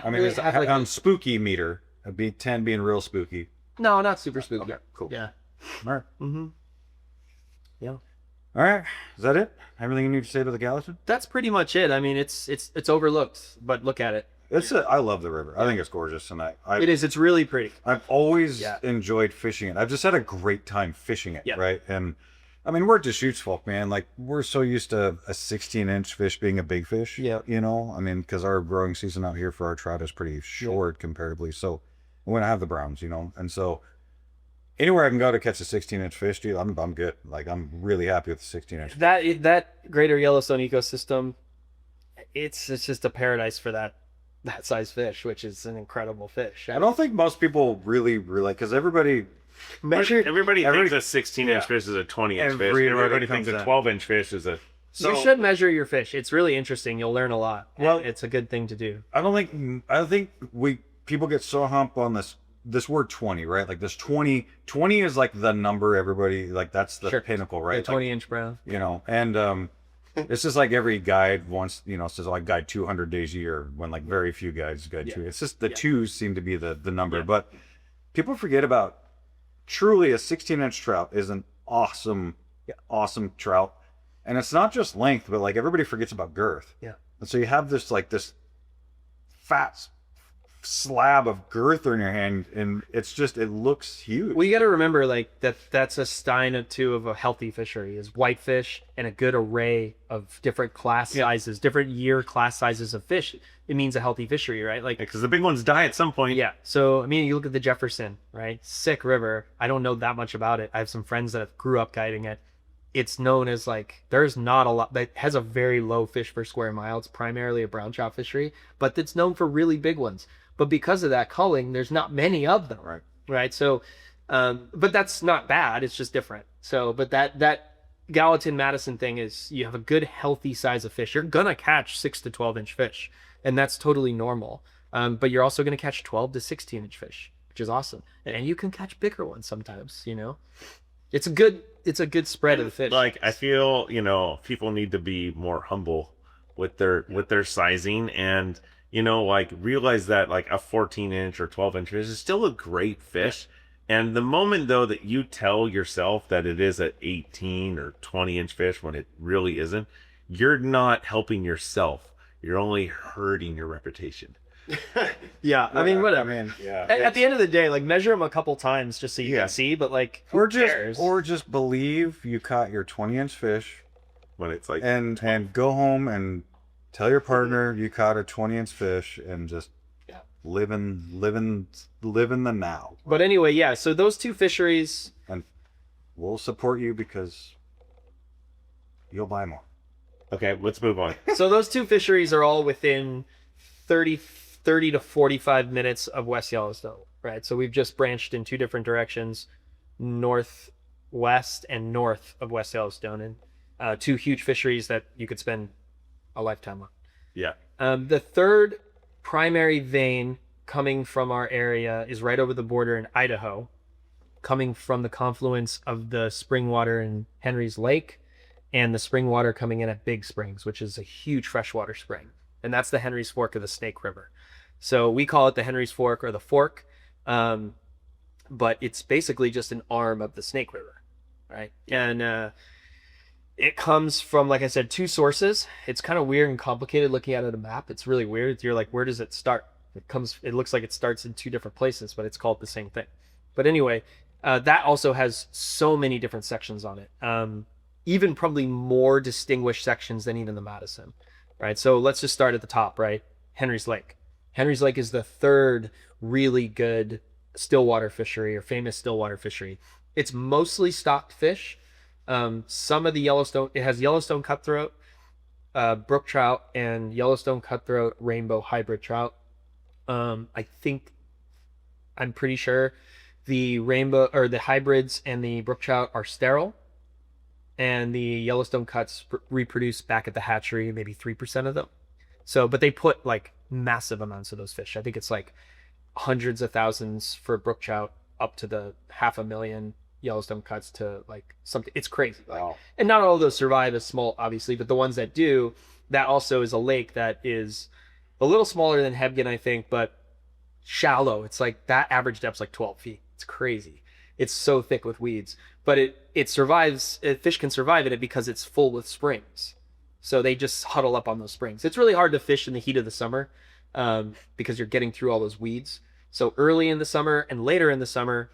I mean, really have, on spooky meter, it'd be 10 being real spooky. No, not super spooky. Okay, cool. Yeah. All right. Mm-hmm. Yeah. All right, is that it? Everything you need to say to the Gallatin? That's pretty much it. I mean, it's overlooked, but look at it. I love the river. I think it's gorgeous, and It is. It's really pretty. I've always Yeah. enjoyed fishing it. I've just had a great time fishing it, Yeah. right? And I mean, we're Deschutes folk, man. Like we're so used to a 16-inch fish being a big fish. Yeah. You know, I mean, because our growing season out here for our trout is pretty short comparatively. So when I have the browns, you know, and so anywhere I can go to catch a 16-inch fish, dude, I'm good. Like I'm really happy with the 16-inch. That greater Yellowstone ecosystem, it's just a paradise for that size fish, which is an incredible fish. I don't think most people really because everybody Everybody thinks a 16-inch yeah. fish is a 20-inch fish. Everybody Everybody comes thinks a in. 12-inch fish is a... You should measure your fish. It's really interesting. You'll learn a lot. Well- It's a good thing to do. I don't think people get so humped on this word 20, right? Like this 20 is like the number everybody like that's the Sure. pinnacle, The right? 20-inch brown. Like, you know, and it's just like every guide wants, you know, says, oh, I guide 200 days a year when like very few guides guide two. It's just the twos seem to be the number, but people forget about truly a 16-inch trout is an awesome trout. And it's not just length, but like everybody forgets about girth. Yeah. And so you have this fat slab of girth in your hand, and it looks huge. Well, you got to remember, like that's a sign of a healthy fishery is whitefish and a good array of different class sizes, different year class sizes of fish. It means a healthy fishery, right? Like, Because the big ones die at some point. yeah. So I mean, you look at the Jefferson, right? Sick river. I don't know that much about it. I have some friends that grew up guiding it. It's known as like there's not a lot that has a very low fish per square mile. It's primarily a brown trout fishery, but it's known for really big ones. But because of that culling, there's not many of them. Right. So, but that's not bad. It's just different. So, but that Gallatin Madison thing is you have a good healthy size of fish. You're gonna catch 6 to 12-inch fish, and that's totally normal. But you're also gonna catch 12 to 16-inch fish, which is awesome. And you can catch bigger ones sometimes. You know, it's a good spread of the fish. Like, I feel, you know, people need to be more humble with their sizing, and you know, like realize that like a 14-inch or 12-inch fish is still a great fish. And the moment though that you tell yourself that it is an 18 or 20-inch fish when it really isn't, you're not helping yourself. You're only hurting your reputation. Yeah, I mean, whatever. I mean, yeah. At the end of the day, like measure them a couple times just so you can see. But like, who cares? Or just believe you caught your 20-inch fish, When it's like and go home and tell your partner you caught a 20-inch fish, and just live in the now. But anyway, yeah. So those two fisheries, And we'll support you because you'll buy more. Okay, let's move on. so those two fisheries are all within 30 to 45 minutes of West Yellowstone, right? So we've just branched in two different directions, northwest and north of West Yellowstone, and two huge fisheries that you could spend a lifetime on. Yeah. The third primary vein coming from our area is right over the border in Idaho, coming from the confluence of the spring water in Henry's Lake and the spring water coming in at Big Springs, which is a huge freshwater spring. And that's the Henry's Fork of the Snake River. So we call it the Henry's Fork or the Fork, but it's basically just an arm of the Snake River, right? And it comes from, like I said, two sources. It's kind of weird and complicated looking at it on a map. It's really weird. You're like, where does it start? It looks like it starts in two different places, but it's called the same thing. But anyway, that also has so many different sections on it. Even probably more distinguished sections than even the Madison, right? So let's just start at the top, right? Henry's Lake. Henry's Lake is the third really good stillwater fishery or famous stillwater fishery. It's mostly stocked fish. Some of the Yellowstone, it has Yellowstone cutthroat, brook trout, and Yellowstone cutthroat rainbow hybrid trout. I'm pretty sure the rainbow or the hybrids and the brook trout are sterile, and the Yellowstone cuts reproduce back at the hatchery, maybe 3% of them. So, but they put like massive amounts of those fish. I think it's like hundreds of thousands for brook trout, up to the 500,000 Yellowstone cuts to like something. It's crazy. Wow. And not all of those survive as small, obviously, but the ones that do, that also is a lake that is a little smaller than Hebgen, I think, but shallow. It's like that average depth's like 12 feet. It's crazy. It's so thick with weeds, but it survives. Fish can survive in it because it's full with springs. So they just huddle up on those springs. It's really hard to fish in the heat of the summer because you're getting through all those weeds. So early in the summer and later in the summer,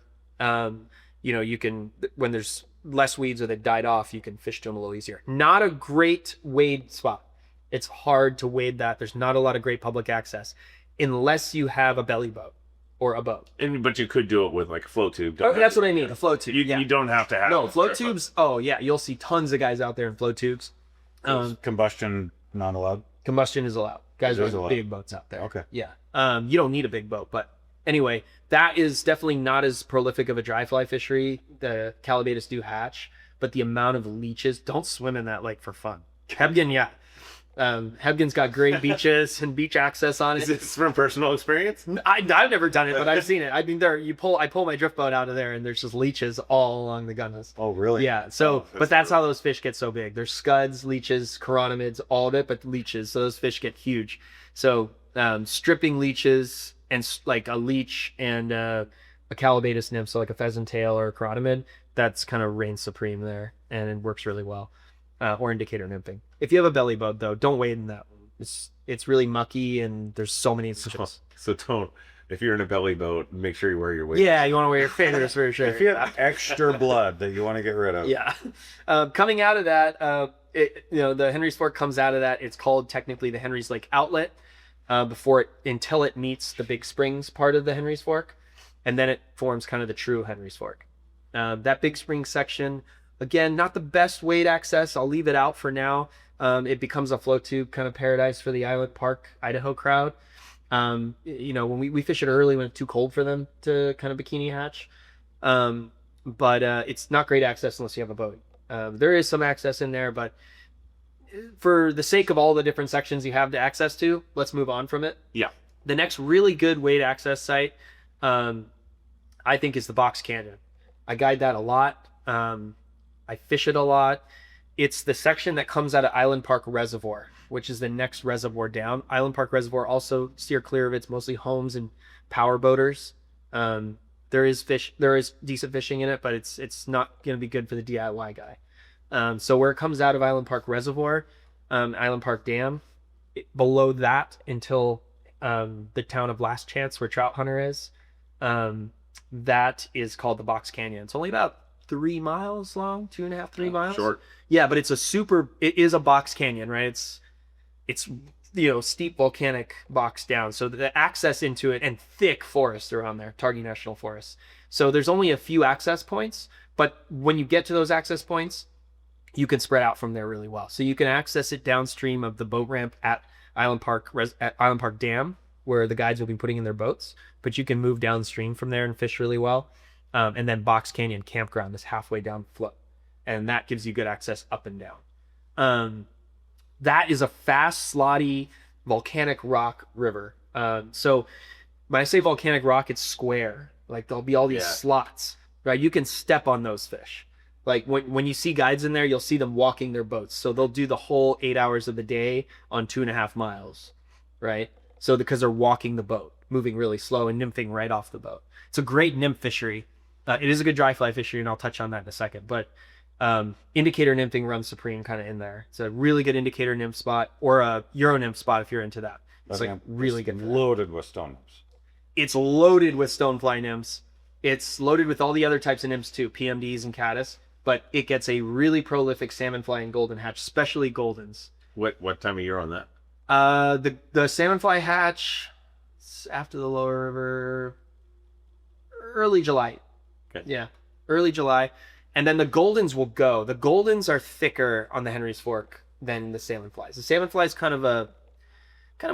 you can, when there's less weeds or they've died off, you can fish to them a little easier. Not a great wade spot. It's hard to wade that. There's not a lot of great public access unless you have a belly boat or a boat. But you could do it with like a float tube. That's what I mean. A float tube. You don't have to have No, float tubes. Oh yeah, you'll see tons of guys out there in float tubes. Combustion not allowed. Combustion is allowed. Guys It is with allowed. big boats out there. Okay. Yeah. You don't need a big boat, but anyway, that is definitely not as prolific of a dry fly fishery. The Callibatus do hatch, but the amount of leeches, don't swim in that lake for fun. Hebgen, yeah. Hebgen's got great beaches and beach access on it. Is this from personal experience? I've never done it, but I've seen it. I mean, I pull my drift boat out of there, and there's just leeches all along the gunnels. Oh, really? Yeah. So, that's but that's how those fish get so big. There's scuds, leeches, chironomids, all of it, but leeches. So those fish get huge. So stripping leeches and like a leech and a Callibatus nymph, so like a pheasant tail or a chironomid, that's kind of reigns supreme there, and it works really well. Or indicator nymphing. If you have a belly boat, though, don't wade in that one. It's really mucky, and there's so many leeches. So don't. If you're in a belly boat, make sure you wear your weight. Yeah, you want to wear your fingers for sure. If you have extra blood that you want to get rid of. Yeah. Coming out of that, the Henry's Fork comes out of that. It's called technically the Henry's Lake Outlet until it meets the Big Springs part of the Henry's Fork, and then it forms kind of the true Henry's Fork. That Big Springs section, again, not the best wade access. I'll leave it out for now. It becomes a float tube kind of paradise for the Island Park, Idaho crowd. When we fish it early when it's too cold for them to kind of bikini hatch. But it's not great access unless you have a boat. There is some access in there, but for the sake of all the different sections you have to access to, let's move on from it. Yeah. The next really good wade access site, I think, is the Box Canyon. I guide that a lot. I fish it a lot. It's the section that comes out of Island Park Reservoir, which is the next reservoir down. Island Park Reservoir, also steer clear of it. It's mostly homes and power boaters. There is decent fishing in it, but it's not going to be good for the DIY guy. So where it comes out of Island Park Reservoir, Island Park Dam, below that until the town of Last Chance, where Trout Hunter is, that is called the Box Canyon. It's only about 3 miles long, 2.5, 3 miles. Short. Yeah, but it is a box canyon, right? It's steep volcanic box down. So the access into it, and thick forest around there, Targhee National Forest. So there's only a few access points, but when you get to those access points, you can spread out from there really well. So you can access it downstream of the boat ramp at Island Park Dam, where the guides will be putting in their boats, but you can move downstream from there and fish really well. And then Box Canyon Campground is halfway down the float, and that gives you good access up and down. That is a fast, slotty, volcanic rock river. So when I say volcanic rock, it's square. Like there'll be all these slots, right? You can step on those fish. Like when you see guides in there, you'll see them walking their boats. So they'll do the whole 8 hours of the day on 2.5 miles, right? So because they're walking the boat, moving really slow and nymphing right off the boat. It's a great nymph fishery. It is a good dry fly fishery, and I'll touch on that in a second. But indicator nymphing runs supreme kind of in there. It's a really good indicator nymph spot, or a Euro nymph spot if you're into that. It's like really good. Loaded with stone nymphs. It's loaded with stonefly nymphs. It's loaded with all the other types of nymphs too, PMDs and caddis. But it gets a really prolific salmonfly and golden hatch, especially goldens. What time of year on that? The salmonfly hatch after the lower river, early July. Okay. Yeah, early July. And then the goldens will go. The goldens are thicker on the Henry's Fork than the salmon flies. The salmon fly is kind of a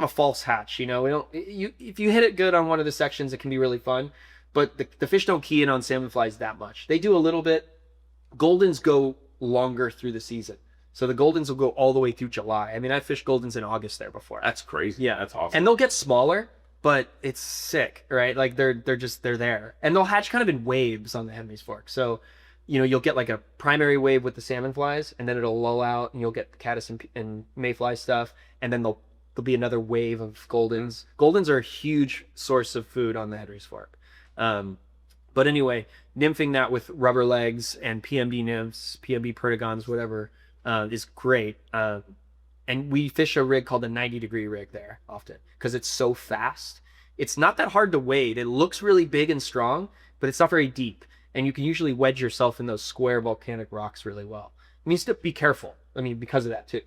false hatch. If you hit it good on one of the sections, it can be really fun. But the fish don't key in on salmon flies that much. They do a little bit. Goldens go longer through the season. So the goldens will go all the way through July. I mean, I fished goldens in August there before. That's crazy. Yeah, that's awesome. And they'll get smaller, but it's sick, right? Like they're there, and they'll hatch kind of in waves on the Henry's Fork. So, you'll get like a primary wave with the salmon flies, and then it'll lull out, and you'll get caddis and mayfly stuff, and then there'll be another wave of goldens. Goldens are a huge source of food on the Henry's Fork, but But anyway, nymphing that with rubber legs and PMD nymphs, PMD perdigons, whatever, is great. And we fish a rig called a 90-degree rig there often because it's so fast. It's not that hard to wade. It looks really big and strong, but it's not very deep. And you can usually wedge yourself in those square volcanic rocks really well. It means to be careful. I mean, because of that too.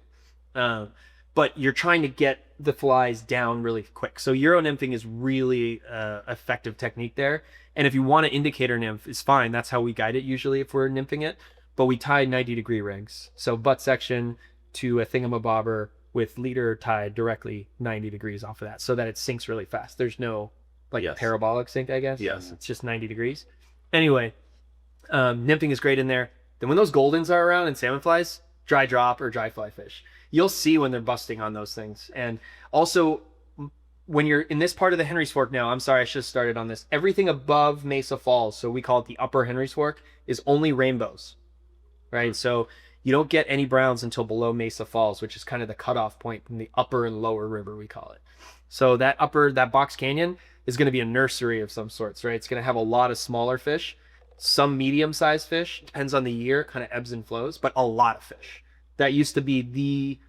But you're trying to get the flies down really quick. So Euro nymphing is really effective technique there. And if you want an indicator nymph, it's fine. That's how we guide it usually if we're nymphing it. But we tie 90-degree rigs. So butt section to a thingamabobber with leader tied directly 90 degrees off of that so that it sinks really fast. There's no parabolic sink, I guess. Yes. It's just 90 degrees. Anyway, nymphing is great in there. Then when those goldens are around and salmon flies, dry drop or dry fly fish. You'll see when they're busting on those things. And also, when you're in this part of the Henry's Fork now, I'm sorry, I should have started on this. Everything above Mesa Falls, so we call it the upper Henry's Fork, is only rainbows, right? So you don't get any browns until below Mesa Falls, which is kind of the cutoff point from the upper and lower river, we call it. So that box canyon is going to be a nursery of some sorts, right? It's going to have a lot of smaller fish, some medium-sized fish, depends on the year, kind of ebbs and flows, but a lot of fish. That used to be the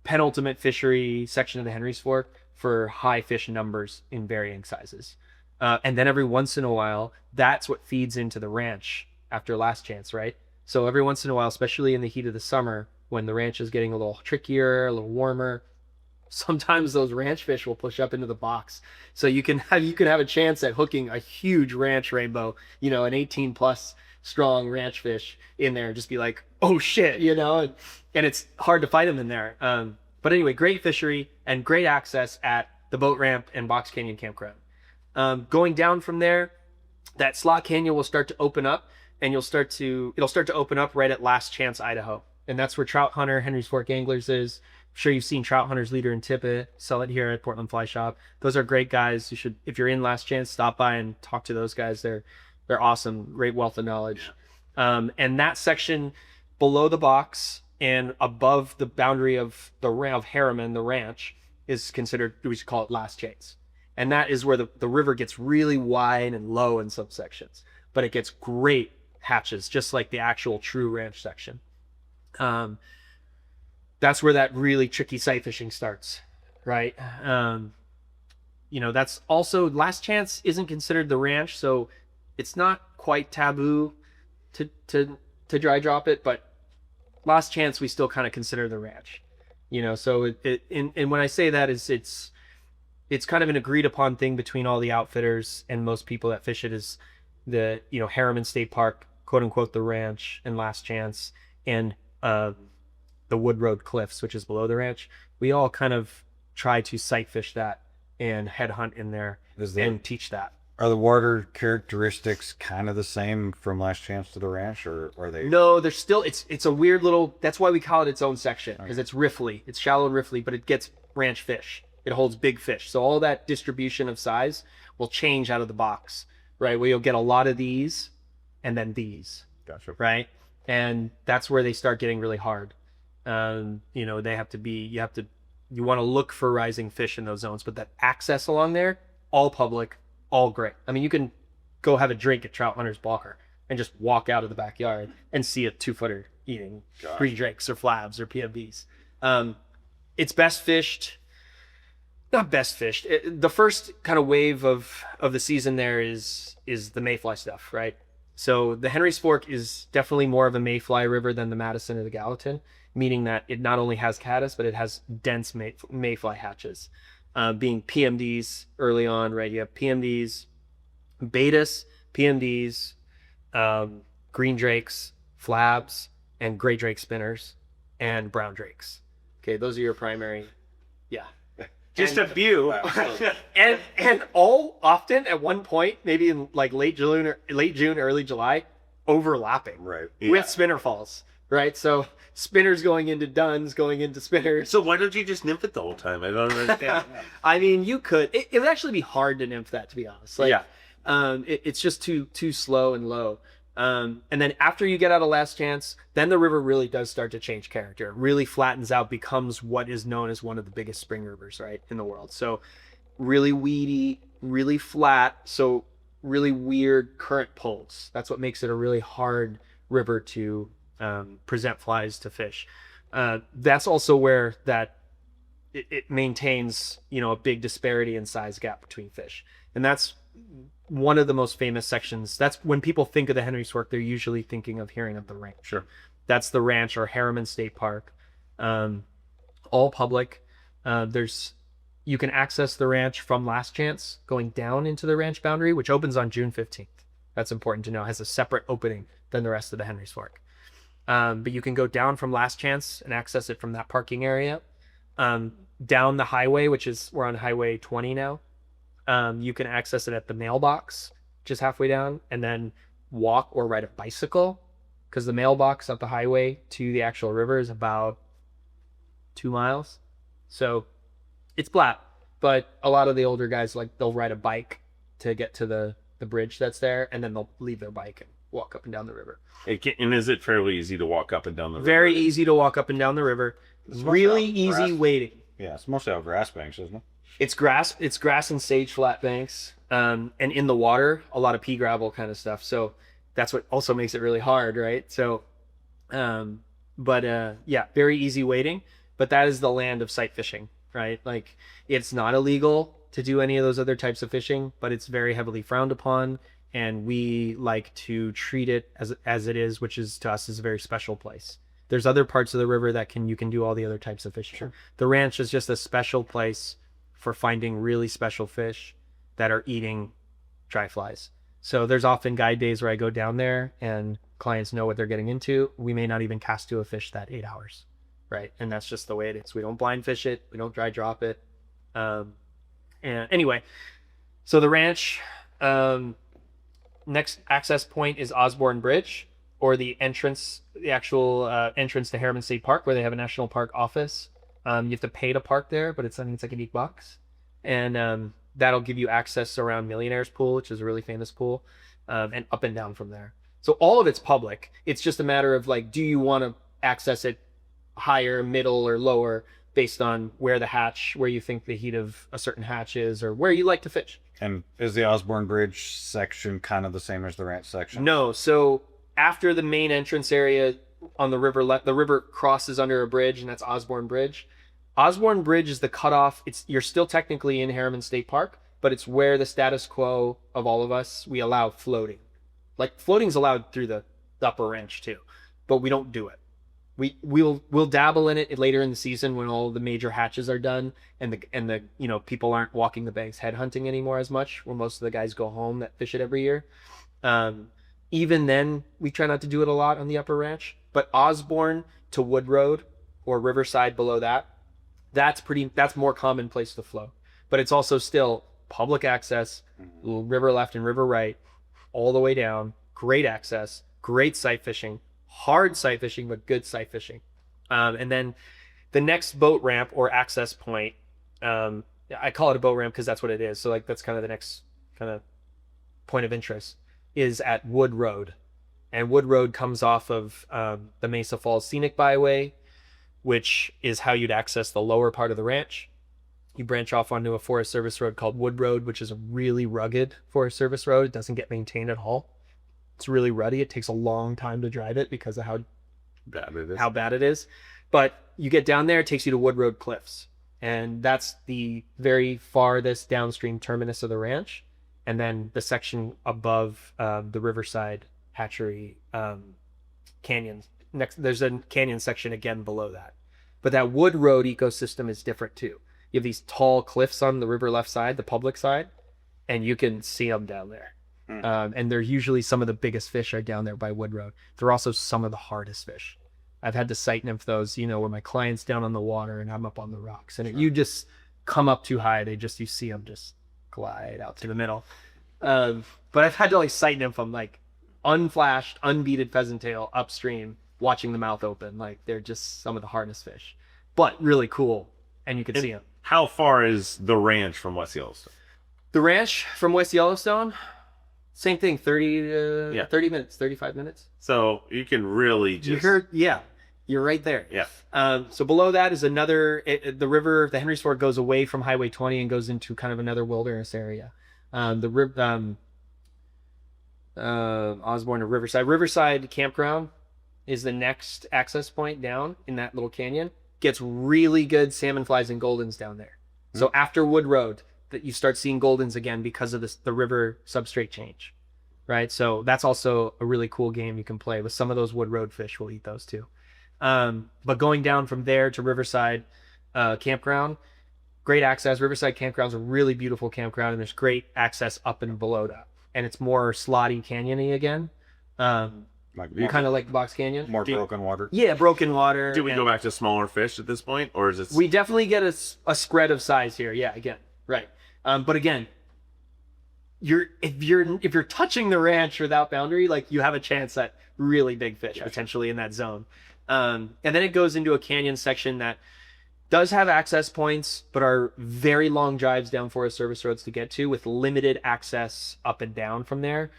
penultimate fishery section of the Henry's Fork for high fish numbers in varying sizes. And then every once in a while, that's what feeds into the ranch after last chance, right? So every once in a while, especially in the heat of the summer, when the ranch is getting a little trickier, a little warmer, sometimes those ranch fish will push up into the box. So you can have a chance at hooking a huge ranch rainbow, an 18 plus strong ranch fish in there and just be like, oh shit, and it's hard to fight them in there. But anyway, great fishery and great access at the boat ramp and Box Canyon campground. Going down from there, that slot canyon will start to open up, and it'll start to open up right at Last Chance, Idaho. And that's where Trout Hunter, Henry's Fork Anglers is. I'm sure you've seen Trout Hunter's Leader and Tippet, sell it here at Portland Fly Shop. Those are great guys. You should, if you're in Last Chance, stop by and talk to those guys. They're awesome, great wealth of knowledge. Yeah. And that section below the box and above the boundary of Harriman, the ranch, is considered, we should call it Last Chance. And that is where the river gets really wide and low in some sections, but it gets great hatches, just like the actual true ranch section. That's where that really tricky sight fishing starts, right? That's also, Last Chance isn't considered the ranch, so it's not quite taboo to dry drop it, but Last Chance we still kind of consider the ranch, so and when I say that is it's kind of an agreed upon thing between all the outfitters and most people that fish it is the Harriman State Park, quote unquote, the ranch, and Last Chance, and the Wood Road Cliffs, which is below the ranch. We all kind of try to sight fish that and head hunt in there and teach that. Are the water characteristics kind of the same from Last Chance to the ranch, or are they? No, there's still, it's a weird little, that's why we call it its own section, because it's riffly. It's shallow and riffly, but it gets ranch fish. It holds big fish. So all that distribution of size will change out of the box, right? Where you'll get a lot of these and then these. Gotcha. Right? And that's where they start getting really hard. They have to be, you want to look for rising fish in those zones, but that access along there, all public, all great. I mean, you can go have a drink at Trout Hunter's Blocker and just walk out of the backyard and see a 2-footer eating green drakes or flabs or PMBs. It's best fished, not best fished. The first kind of wave of the season there is the mayfly stuff, right? So the Henry's Fork is definitely more of a mayfly river than the Madison or the Gallatin, meaning that it not only has caddis, but it has dense mayfly hatches. Being PMDs early on, right? You have PMDs, betas, PMDs, green drakes, flabs, and gray drake spinners, and brown drakes. Okay, those are your primary. Yeah. Just a few. and all often at one point, maybe in like late June, early July, overlapping. Right. With spinner falls. Right? So spinners going into duns, going into spinners. So why don't you just nymph it the whole time? I don't understand. I mean, you could. It would actually be hard to nymph that, to be honest. Like, yeah. It's just too slow and low. And then after you get out of Last Chance, then the river really does start to change character. It really flattens out, becomes what is known as one of the biggest spring rivers, right, in the world. So really weedy, really flat. So really weird current pulls. That's what makes it a really hard river to present flies to fish. That's also where it maintains, a big disparity in size gap between fish. And that's one of the most famous sections. That's when people think of the Henry's Fork, they're usually thinking of hearing of the ranch. Sure. That's the ranch or Harriman State Park. All public. You can access the ranch from Last Chance going down into the ranch boundary, which opens on June 15th. That's important to know. It has a separate opening than the rest of the Henry's Fork. But you can go down from Last Chance and access it from that parking area. Down the highway, we're on Highway 20 now. You can access it at the mailbox, just halfway down, and then walk or ride a bicycle, because the mailbox up the highway to the actual river is about 2 miles. So it's flat, but a lot of the older guys, they'll ride a bike to get to the bridge that's there, and then they'll leave their bike and walk up and down the river. And is it fairly easy to walk up and down the river? Very easy to walk up and down the river. Really easy wading. Yeah, it's mostly out grass banks, isn't it? It's grass and sage flat banks, and in the water, a lot of pea gravel kind of stuff. So that's what also makes it really hard, right? So, very easy wading. But that is the land of sight fishing, right? Like, it's not illegal to do any of those other types of fishing, but it's very heavily frowned upon, and we like to treat it as it is, which is to us is a very special place. There's other parts of the river that you can do all the other types of fishing. Sure. The ranch is just a special place for finding really special fish that are eating dry flies. So there's often guide days where I go down there and clients know what they're getting into. We may not even cast to a fish that 8 hours, right? And that's just the way it is. We don't blind fish it. We don't dry drop it. And anyway, so the ranch, next access point is Osborne Bridge, or the actual entrance to Harriman State Park, where they have a national park office. You have to pay to park there, but it's like $8. And that'll give you access around Millionaire's Pool, which is a really famous pool, and up and down from there. So all of it's public. It's just a matter of do you want to access it higher, middle, or lower based on where you think the heat of a certain hatch is, or where you like to fish. And is the Osborne Bridge section kind of the same as the ranch section? No. So after the main entrance area on the river, the river crosses under a bridge, and that's Osborne Bridge. Osborne Bridge is the cutoff. You're still technically in Harriman State Park, but it's where the status quo of all of us, we allow floating. Floating's allowed through the upper ranch too, but we don't do it. We'll dabble in it later in the season when all the major hatches are done and the people aren't walking the banks head hunting anymore as much, where most of the guys go home that fish it every year. Even then, we try not to do it a lot on the upper ranch. But Osborne to Wood Road or Riverside below that's more commonplace to float. But it's also still public access, river left and river right, all the way down. Great access, great sight fishing, hard sight fishing, but good sight fishing. And then the next boat ramp or access point, I call it a boat ramp because that's what it is. So that's kind of the next kind of point of interest, is at Wood Road. And Wood Road comes off of the Mesa Falls Scenic Byway, which is how you'd access the lower part of the ranch. You branch off onto a Forest Service road called Wood Road, which is a really rugged Forest Service road. It doesn't get maintained at all. It's really ruddy. It takes a long time to drive it because of how bad it is. But you get down there, it takes you to Wood Road Cliffs. And that's the very farthest downstream terminus of the ranch. And then the section above the Riverside Hatchery canyons. There's a canyon section again below that. But that Wood Road ecosystem is different too. You have these tall cliffs on the river left side, the public side, and you can see them down there. And they're usually some of the biggest fish are down there by Wood Road. They're also some of the hardest fish. I've had to sight nymph those, where my client's down on the water and I'm up on the rocks. And you just come up too high, you see them just glide out to the middle. But I've had to sight nymph them, unflashed, unbeaded pheasant tail upstream, watching the mouth open. They're just some of the hardest fish, but really cool. And you can see them. How far is the ranch from West Yellowstone? The ranch from West Yellowstone, same thing, 30 minutes, 35 minutes. So you can really just... You're right there. Yeah. So below that is the river, the Henry's Fork goes away from Highway 20 and goes into kind of another wilderness area. Osborne or Riverside. Riverside Campground is the next access point down in that little canyon. Gets really good salmon flies and goldens down there. So after Wood Road, that you start seeing goldens again because of the river substrate change, right? So that's also a really cool game you can play with. Some of those Wood Road fish will eat those too. But going down from there to Riverside Campground, great access. Riverside Campground's a really beautiful campground, and there's great access up and below that. And it's more slotty canyony again. Kind of like Box Canyon. More broken water. Yeah, broken water. Do we go back to smaller fish at this point, or is it? We definitely get a spread of size here. Yeah, again, right. But again, if you're touching the ranch without boundary, like you have a chance at really big fish potentially in that zone. And then it goes into a canyon section that does have access points, but are very long drives down Forest Service roads to get to, with limited access up and down from there.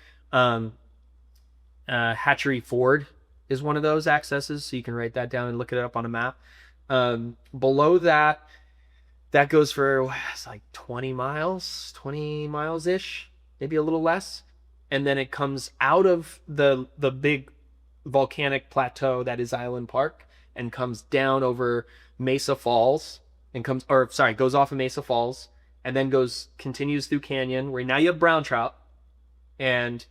Hatchery Ford is one of those accesses, so you can write that down and look it up on a map. Below that goes for it's like 20 miles ish, maybe a little less, and then it comes out of the big volcanic plateau that is Island Park and comes down over Mesa Falls and goes off of Mesa Falls and then continues through canyon where now you have brown trout, and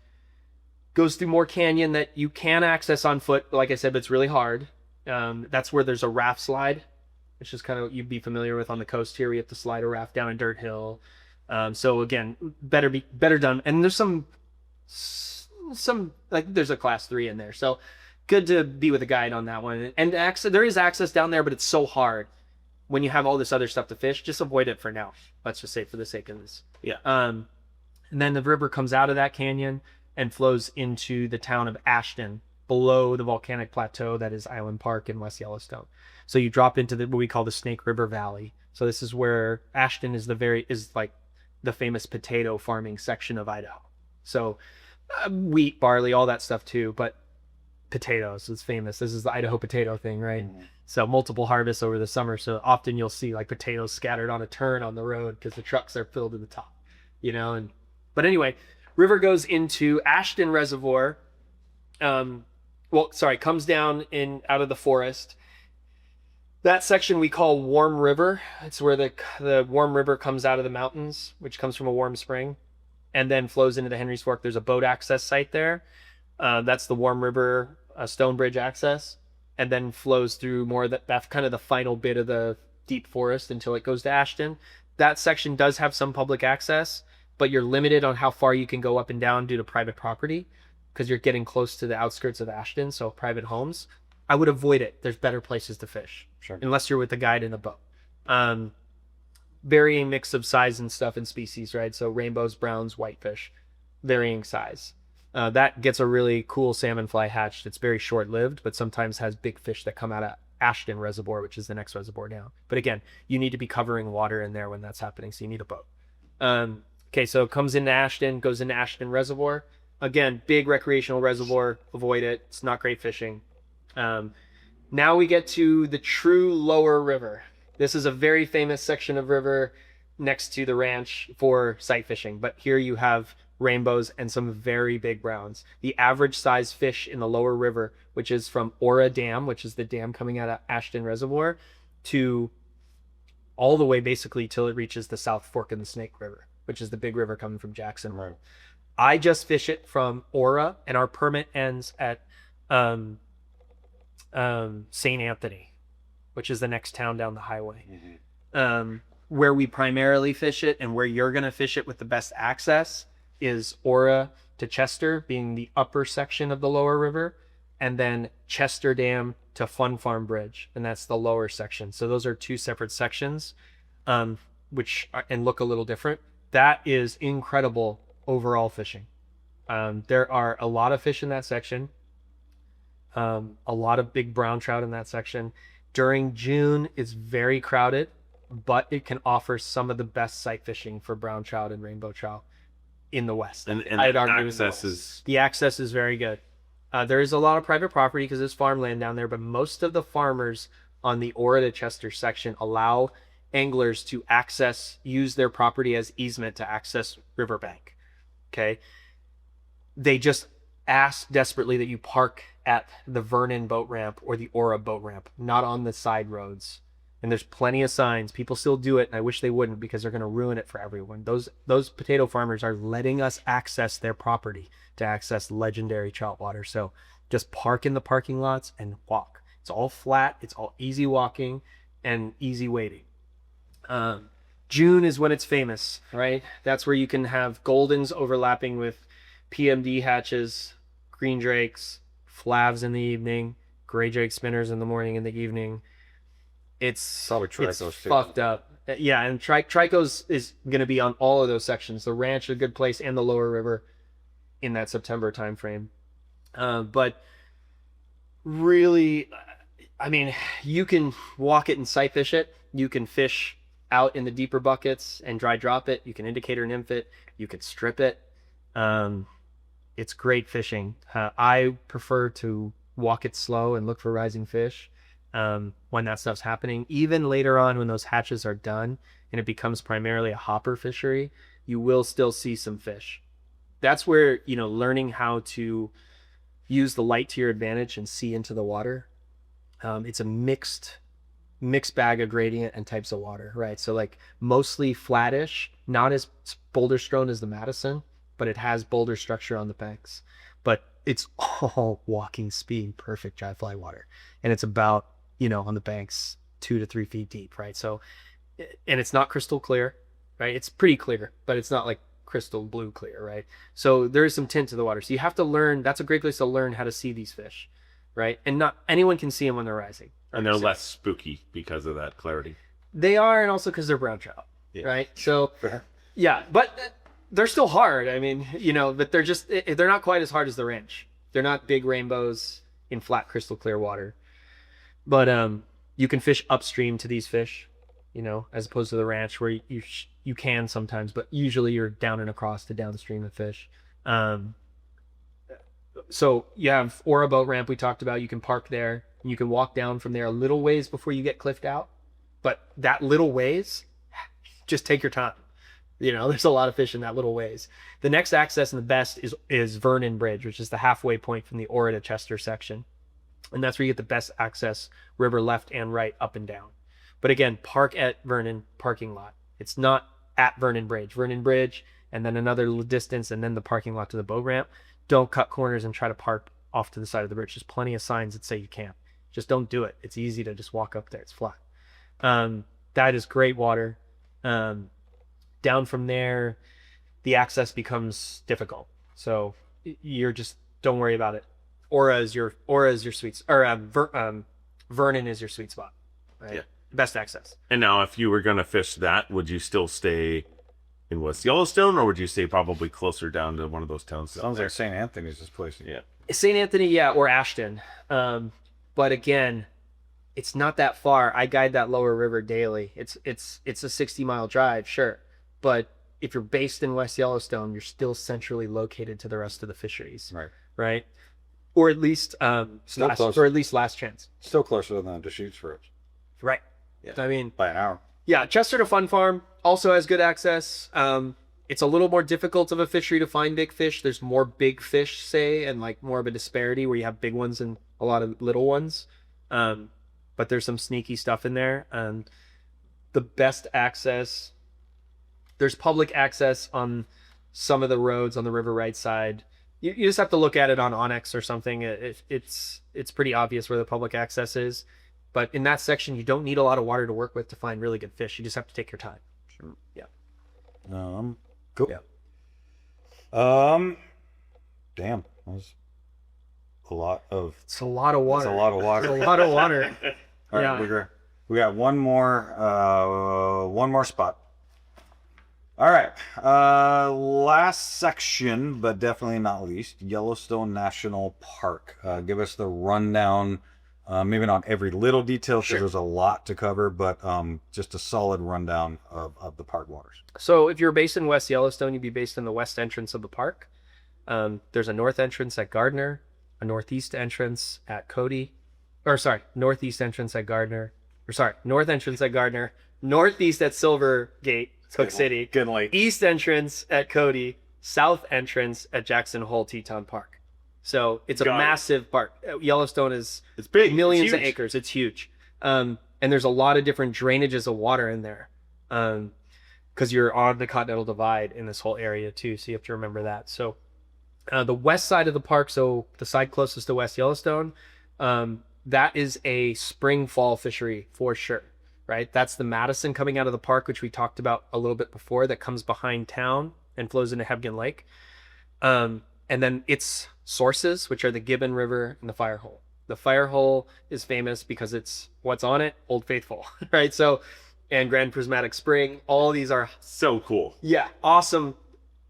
goes through more canyon that you can access on foot, like I said, but it's really hard. That's where there's a raft slide, which is kind of you'd be familiar with on the coast here. We have to slide a raft down a dirt hill. So again, better done. And there's some like there's a class 3 in there, so good to be with a guide on that one. And there is access down there, but it's so hard when you have all this other stuff to fish. Just avoid it for now. Let's just say for the sake of this. Yeah. And then the river comes out of that canyon and flows into the town of Ashton below the volcanic plateau that is Island Park in West Yellowstone. So you drop into what we call the Snake River Valley. So this is where Ashton is like the famous potato farming section of Idaho. So wheat, barley, all that stuff too, but potatoes is famous. This is the Idaho potato thing, right? Mm-hmm. So multiple harvests over the summer. So often you'll see like potatoes scattered on a turn on the road because the trucks are filled to the top, but anyway, river goes into Ashton Reservoir. Comes down out of the forest. That section we call Warm River. It's where the Warm River comes out of the mountains, which comes from a warm spring, and then flows into the Henry's Fork. There's a boat access site there. That's the Warm River Stonebridge access, and then flows through more that's kind of the final bit of the deep forest until it goes to Ashton. That section does have some public access, but you're limited on how far you can go up and down due to private property because you're getting close to the outskirts of Ashton, so private homes. I would avoid it. There's better places to fish, sure, unless you're with a guide in a boat. Varying mix of size and stuff and species, right? So rainbows, browns, whitefish, varying size. That gets a really cool salmon fly hatched. It's very short-lived, but sometimes has big fish that come out of Ashton Reservoir, which is the next reservoir down. But again, you need to be covering water in there when that's happening, so you need a boat. Okay, so it comes into Ashton, goes into Ashton Reservoir. Again, big recreational reservoir. Avoid it. It's not great fishing. Now we get to the true lower river. This is a very famous section of river next to the ranch for sight fishing. But here you have rainbows and some very big browns. The average size fish in the lower river, which is from Ora Dam, which is the dam coming out of Ashton Reservoir, to all the way basically till it reaches the South Fork in the Snake River, which is the big river coming from Jackson. Right. I just fish it from Ora, and our permit ends at St. Anthony, which is the next town down the highway. Mm-hmm. Where we primarily fish it and where you're going to fish it with the best access is Ora to Chester, being the upper section of the lower river, and then Chester Dam to Fun Farm Bridge, and that's the lower section. So those are two separate sections, and look a little different. That is incredible overall fishing. There are a lot of fish in that section, a lot of big brown trout in that section. During June, it's very crowded, but it can offer some of the best sight fishing for brown trout and rainbow trout in the West. And I'd argue the access is very good. There is a lot of private property because there's farmland down there, but most of the farmers on the Ora to Chester section allow anglers to use their property as easement to access riverbank. Okay. they just ask desperately that you park at the Vernon boat ramp or the Ora boat ramp, not on the side roads. And there's plenty of signs. People still do it, and I wish they wouldn't, because they're going to ruin it for everyone. Those potato farmers are letting us access their property to access legendary trout water. So just park in the parking lots and walk. It's all flat. It's all easy walking and easy waiting. June is when it's famous, right? That's where you can have Goldens overlapping with PMD hatches, green drakes, flavs in the evening, gray drake spinners in the morning and the evening. It's Probably it's Tricos too. fucked up. Yeah, and Tricos is going to be on all of those sections. The ranch is a good place, and the lower river in that September timeframe. But really, I mean, you can walk it and sight fish it. You can fish out in the deeper buckets and dry drop it. You can indicator nymph it. You can strip it. It's great fishing. I prefer to walk it slow and look for rising fish when that stuff's happening. Even later on, when those hatches are done and it becomes primarily a hopper fishery, you will still see some fish. That's where, learning how to use the light to your advantage and see into the water. It's a mixed bag of gradient and types of water, right? So like mostly flattish, not as boulder strewn as the Madison, but it has boulder structure on the banks. But it's all walking speed, perfect dry fly water. And it's about, on the banks 2 to 3 feet deep, right? So, and it's not crystal clear, right? It's pretty clear, but it's not like crystal blue clear, right? So there is some tint to the water. So you have to learn. That's a great place to learn how to see these fish, right? And not anyone can see them when they're rising. And they're less spooky because of that clarity. They are, and also because they're brown trout, right? So, yeah, but they're still hard. I mean, but they're not quite as hard as the ranch. They're not big rainbows in flat crystal clear water. But you can fish upstream to these fish, as opposed to the ranch where you can sometimes, but usually you're down and across to downstream of fish. So you have Ora boat ramp we talked about. You can park there. And you can walk down from there a little ways before you get cliffed out. But that little ways, just take your time. There's a lot of fish in that little ways. The next access and the best is Vernon Bridge, which is the halfway point from the Ora to Chester section. And that's where you get the best access, river left and right, up and down. But again, park at Vernon parking lot. It's not at Vernon Bridge. Vernon Bridge, and then another distance, and then the parking lot to the boat ramp. Don't cut corners and try to park off to the side of the bridge. There's plenty of signs that say you can't. Just don't do it. It's easy to just walk up there. It's flat. That is great water. Down from there, the access becomes difficult. So you're just, don't worry about it. Ora is your sweet, or Vernon is your sweet spot, right? Yeah. Best access. And now, if you were going to fish that, would you still stay in West Yellowstone, or would you stay probably closer down to one of those towns? Sounds like St. Anthony's this place. Yeah. St. Anthony, yeah, or Ashton. But again, it's not that far. I guide that lower river daily. It's a 60-mile drive, sure. But if you're based in West Yellowstone, you're still centrally located to the rest of the fisheries. Right? Or at least last chance. Still closer than the Deschutes for us. Right. Yeah. I mean, by an hour. Yeah, Chester to Fun Farm also has good access. It's a little more difficult of a fishery to find big fish. There's more big fish, say, and like more of a disparity where you have big ones and a lot of little ones. But there's some sneaky stuff in there. The best access, there's public access on some of the roads on the river right side. You just have to look at it on Onyx or something. It's pretty obvious where the public access is. But in that section, you don't need a lot of water to work with to find really good fish. You just have to take your time. Sure. Yeah. Cool. Yeah. Damn. That was a lot of... It's a lot of water. It's a lot of water. It's a lot of water. All right, we got one more spot. All right, last section, but definitely not least, Yellowstone National Park. Give us the rundown, maybe not every little detail, because there's a lot to cover, but just a solid rundown of the park waters. So if you're based in West Yellowstone, you'd be based in the west entrance of the park. There's a north entrance at Gardner, a northeast entrance at Cody, northeast entrance at Gardner, north entrance at Gardner, northeast at Silver Gate, Cook City, Getting late. East entrance at Cody, south entrance at Jackson Hole Teton Park. So it's a Got it. massive park. Yellowstone is It's big. millions It's of huge. acres. It's huge. And there's a lot of different drainages of water in there. Because you're on the Continental Divide in this whole area too. So you have to remember that. So the west side of the park, so the side closest to West Yellowstone, that is a spring fall fishery for sure, right? That's the Madison coming out of the park, which we talked about a little bit before, that comes behind town and flows into Hebgen Lake. And then its sources, which are the Gibbon River and the Fire Hole. The Fire Hole is famous because it's what's on it, Old Faithful, right? So, and Grand Prismatic Spring, all these are So cool. awesome.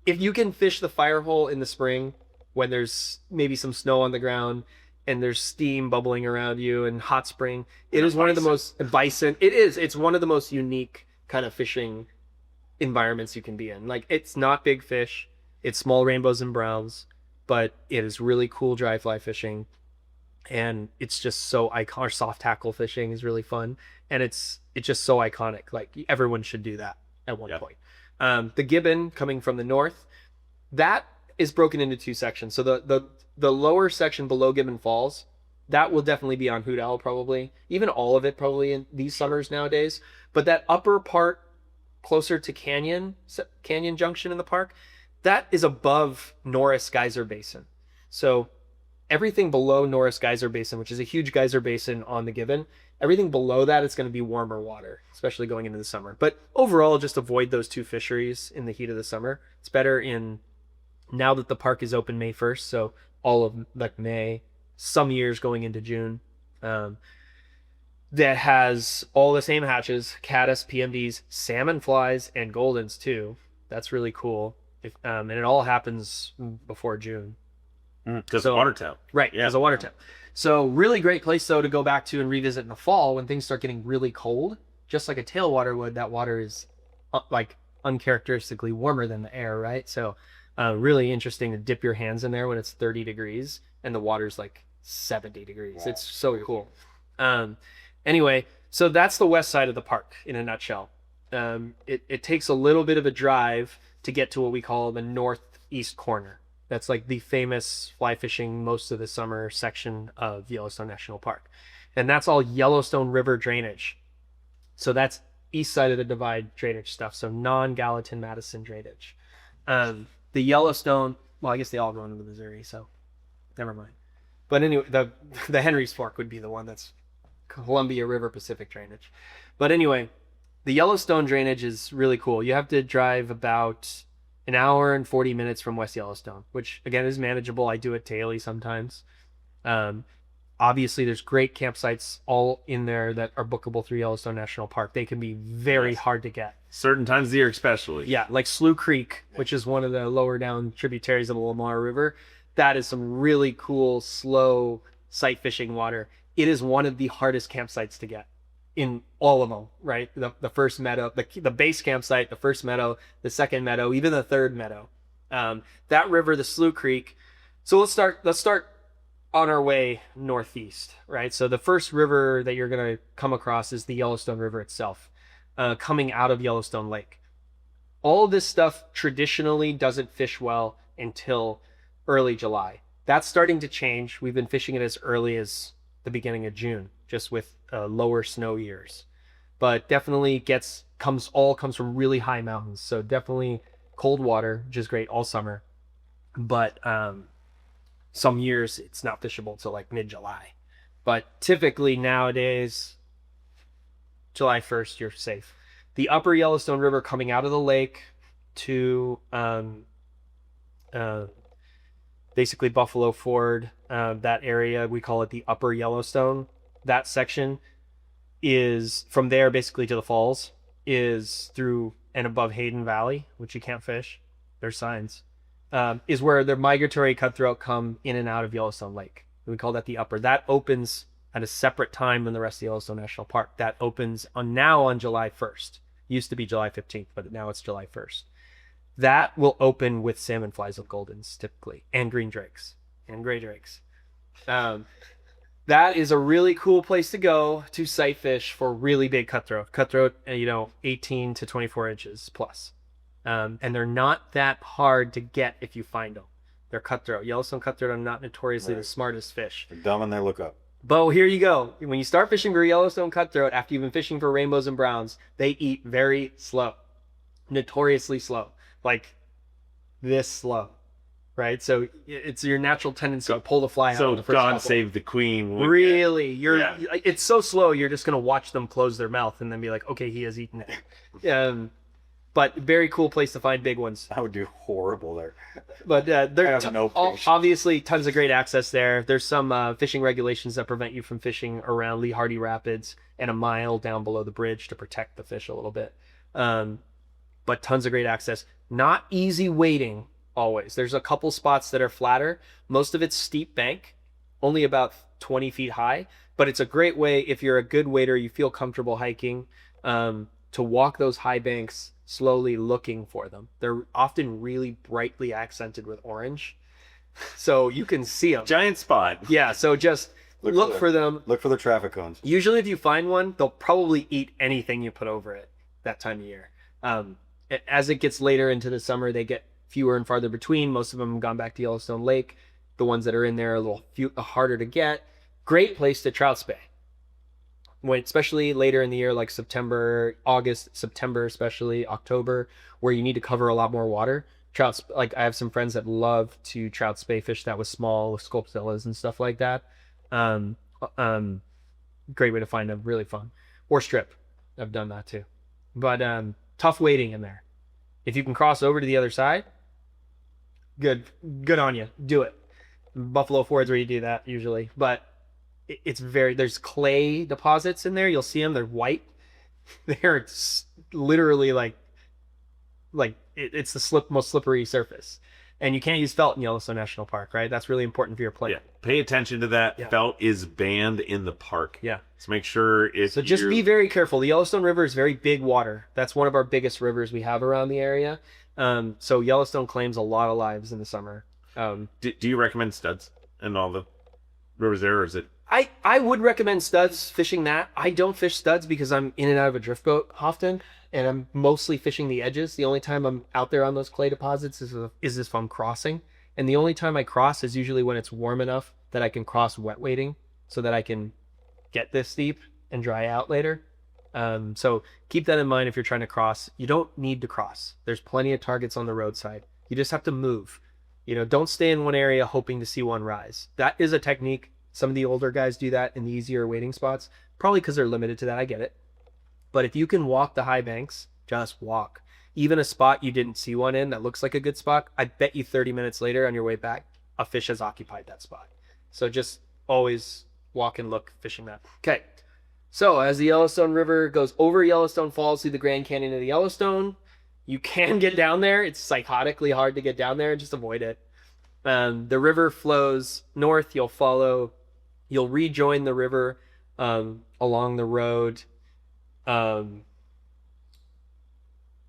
If you can fish the Fire Hole in the spring when there's maybe some snow on the ground and there's steam bubbling around you and hot spring, it is one of the most bison. It's one of the most unique kind of fishing environments you can be in. Like, it's not big fish, it's small rainbows and browns, but it is really cool dry fly fishing, and it's just so iconic. Or soft tackle fishing is really fun, and it's just so iconic. Like, everyone should do that at one point. The Gibbon coming from the north, that is broken into two sections. So the lower section below Gibbon Falls, that will definitely be on Hoot Owl, probably even all of it probably in these summers nowadays. But that upper part closer to Canyon Junction in the park, that is above Norris Geyser Basin. So everything below Norris Geyser Basin, which is a huge geyser basin on the Gibbon, everything below that is going to be warmer water, especially going into the summer. But overall, just avoid those two fisheries in the heat of the summer. It's better now that the park is open May 1st, so all of like May, some years going into June, that has all the same hatches, caddis, PMDs, salmon flies, and goldens too. That's really cool. And it all happens before June. Because So- water town. Right, Yeah. as a water town. So really great place, though, to go back to and revisit in the fall when things start getting really cold. Just like a tailwater would, that water is like uncharacteristically warmer than the air, right? So really interesting to dip your hands in there when it's 30 degrees and the water's like 70 degrees. It's so cool. Anyway, so that's the west side of the park in a nutshell. It takes a little bit of a drive to get to what we call the northeast corner. That's like the famous fly fishing most of the summer section of Yellowstone National Park. And that's all Yellowstone River drainage. So that's east side of the divide drainage stuff. So non-Gallatin Madison drainage. The Yellowstone, well, I guess they all go into the Missouri, so never mind. But anyway, the Henry's Fork would be the one that's Columbia River Pacific drainage. But anyway, the Yellowstone drainage is really cool. You have to drive about an hour and 40 minutes from West Yellowstone, which again is manageable. I do it daily sometimes. Obviously, there's great campsites all in there that are bookable through Yellowstone National Park. They can be very hard to get. Certain times of the year, especially. Yeah, like Slough Creek, which is one of the lower down tributaries of the Lamar River. That is some really cool, slow sight fishing water. It is one of the hardest campsites to get in all of them, right? The first meadow, the base campsite, the first meadow, the second meadow, even the third meadow. That river, the Slough Creek. So let's start on our way northeast, right? So the first river that you're going to come across is the Yellowstone River itself, coming out of Yellowstone Lake. All this stuff traditionally doesn't fish well until early July. That's starting to change. We've been fishing it as early as the beginning of June, just with lower snow years. But definitely comes from really high mountains. So definitely cold water, which is great all summer. But some years it's not fishable till like mid-July. But typically nowadays, July 1st, you're safe. The upper Yellowstone River coming out of the lake to basically Buffalo Ford, that area, we call it the upper Yellowstone. That section is from there basically to the falls, is through and above Hayden Valley, which you can't fish. There's signs. Is where the migratory cutthroat come in and out of Yellowstone Lake. We call that the upper. That opens at a separate time than the rest of Yellowstone National Park. That opens now on July 1st. Used to be July 15th, but now it's July 1st. That will open with salmon flies of goldens typically, and green drakes and gray drakes. That is a really cool place to go to sight fish for really big cutthroat. Cutthroat, 18 to 24 inches plus. And they're not that hard to get if you find them. They're cutthroat. Yellowstone cutthroat are not notoriously the smartest fish. They're dumb and they look up. But here you go. When you start fishing for Yellowstone cutthroat, after you've been fishing for rainbows and browns, they eat very slow, notoriously slow, like this slow, right? So it's your natural tendency to pull the fly out. So The first God couple. save the queen. Really, Yeah. it's so slow. You're just gonna watch them close their mouth and then be like, okay, he has eaten it. But very cool place to find big ones. I would do horrible there. But I there's have no fish. obviously tons of great access there. There's some fishing regulations that prevent you from fishing around Lee Hardy Rapids and a mile down below the bridge to protect the fish a little bit. But tons of great access. Not easy wading always. There's a couple spots that are flatter. Most of it's steep bank, only about 20 feet high. But it's a great way if you're a good wader, you feel comfortable hiking, to walk those high banks slowly looking for them. They're often really brightly accented with orange, so you can see them. Giant spot. Yeah, so just look for them. Look for the traffic cones. Usually if you find one, they'll probably eat anything you put over it that time of year. As it gets later into the summer, they get fewer and farther between. Most of them have gone back to Yellowstone Lake. The ones that are in there are a little harder to get. Great place to trout spay. When, especially later in the year, like August, September, especially October, where you need to cover a lot more water. Like I have some friends that love to trout spay fish that with small sculpzillas and stuff like that. Great way to find them, really fun. Or strip, I've done that too. But tough wading in there. If you can cross over to the other side, good on you. Do it. Buffalo Ford's where you do that usually, but there's clay deposits in there. You'll see them. They're white. They're literally like it's the most slippery surface. And you can't use felt in Yellowstone National Park, right? That's really important for your plate. Yeah. Pay attention to that. Yeah. Felt is banned in the park. Yeah. So make sure So just be very careful. The Yellowstone River is very big water. That's one of our biggest rivers we have around the area. So Yellowstone claims a lot of lives in the summer. Do you recommend studs and all the rivers there, or is it? I would recommend studs fishing that. I don't fish studs because I'm in and out of a drift boat often, and I'm mostly fishing the edges. The only time I'm out there on those clay deposits is if I'm crossing, and the only time I cross is usually when it's warm enough that I can cross wet wading, so that I can get this deep and dry out later. So keep that in mind if you're trying to cross. You don't need to cross. There's plenty of targets on the roadside. You just have to move. Don't stay in one area hoping to see one rise. That is a technique. Some of the older guys do that in the easier wading spots, probably because they're limited to that. I get it. But if you can walk the high banks, just walk. Even a spot you didn't see one in that looks like a good spot, I bet you 30 minutes later on your way back, a fish has occupied that spot. So just always walk and look fishing that. Okay. So as the Yellowstone River goes over Yellowstone Falls through the Grand Canyon of the Yellowstone, you can get down there. It's psychotically hard to get down there. Just avoid it. The river flows north. You'll rejoin the river along the road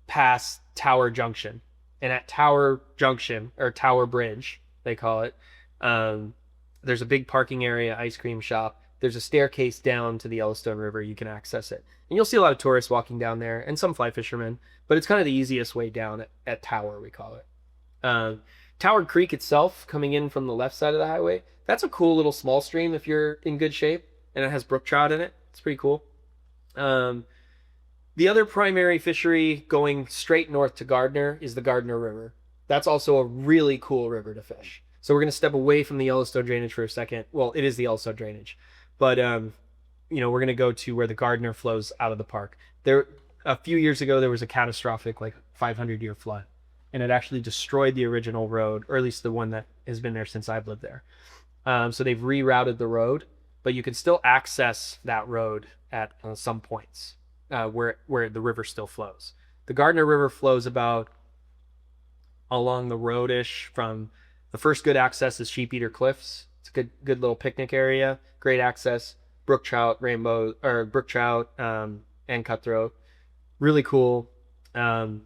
past Tower Junction. And at Tower Junction, or Tower Bridge, they call it, there's a big parking area, ice cream shop. There's a staircase down to the Yellowstone River. You can access it. And you'll see a lot of tourists walking down there and some fly fishermen, but it's kind of the easiest way down at Tower, we call it. Tower Creek itself, coming in from the left side of the highway, that's a cool little small stream if you're in good shape, and it has brook trout in it. It's pretty cool. The other primary fishery going straight north to Gardner is the Gardner River. That's also a really cool river to fish. So we're going to step away from the Yellowstone drainage for a second. Well, it is the Yellowstone drainage, but we're going to go to where the Gardner flows out of the park. A few years ago, there was a catastrophic 500-year flood, and it actually destroyed the original road, or at least the one that has been there since I've lived there. So they've rerouted the road, but you can still access that road at some points where the river still flows. The Gardner River flows about along the road-ish from the first good access is Sheep Eater Cliffs. It's a good little picnic area, great access, brook trout, and cutthroat. Really cool. Then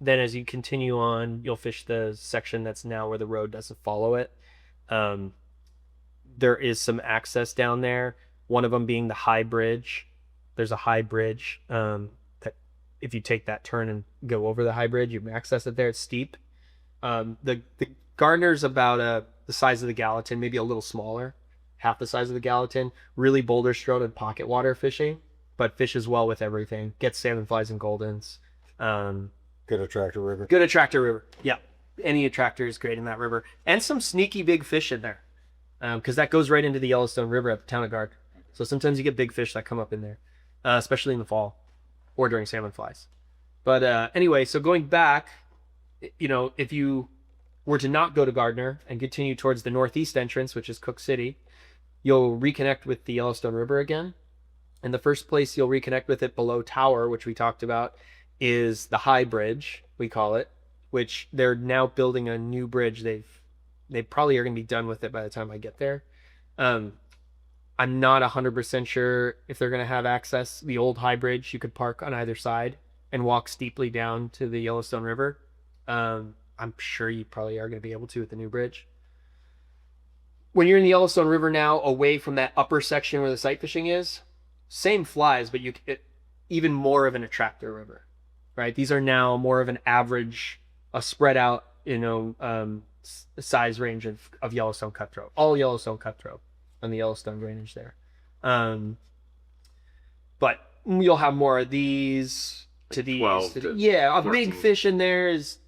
as you continue on, you'll fish the section that's now where the road doesn't follow it. There is some access down there, one of them being the high bridge. There's a high bridge that if you take that turn and go over the high bridge, you can access it there. It's steep. The Gardner's about the size of the Gallatin, maybe a little smaller, half the size of the Gallatin. Really boulder strode and pocket water fishing, but fishes well with everything. Gets salmon flies and goldens. Good attractor river. Good attractor river. Yeah, any attractor is great in that river, and some sneaky big fish in there, because that goes right into the Yellowstone River at the town of Gardner. So sometimes you get big fish that come up in there, especially in the fall or during salmon flies. But anyway, so going back, if you were to not go to Gardner and continue towards the northeast entrance, which is Cook City, you'll reconnect with the Yellowstone River again. And the first place you'll reconnect with it below Tower, which we talked about, is the High Bridge, we call it, which they're now building a new bridge. They probably are going to be done with it by the time I get there. I'm not 100% sure if they're going to have access. The old High Bridge, you could park on either side and walk steeply down to the Yellowstone River. I'm sure you probably are going to be able to with the new bridge. When you're in the Yellowstone River now, away from that upper section where the sight fishing is, same flies, but even more of an attractor river, right? These are now more of an average, a spread out, size range of Yellowstone cutthroat, all Yellowstone cutthroat on the Yellowstone drainage there. But you'll have more of these to these. 12 to yeah, a 14. big fish in there is,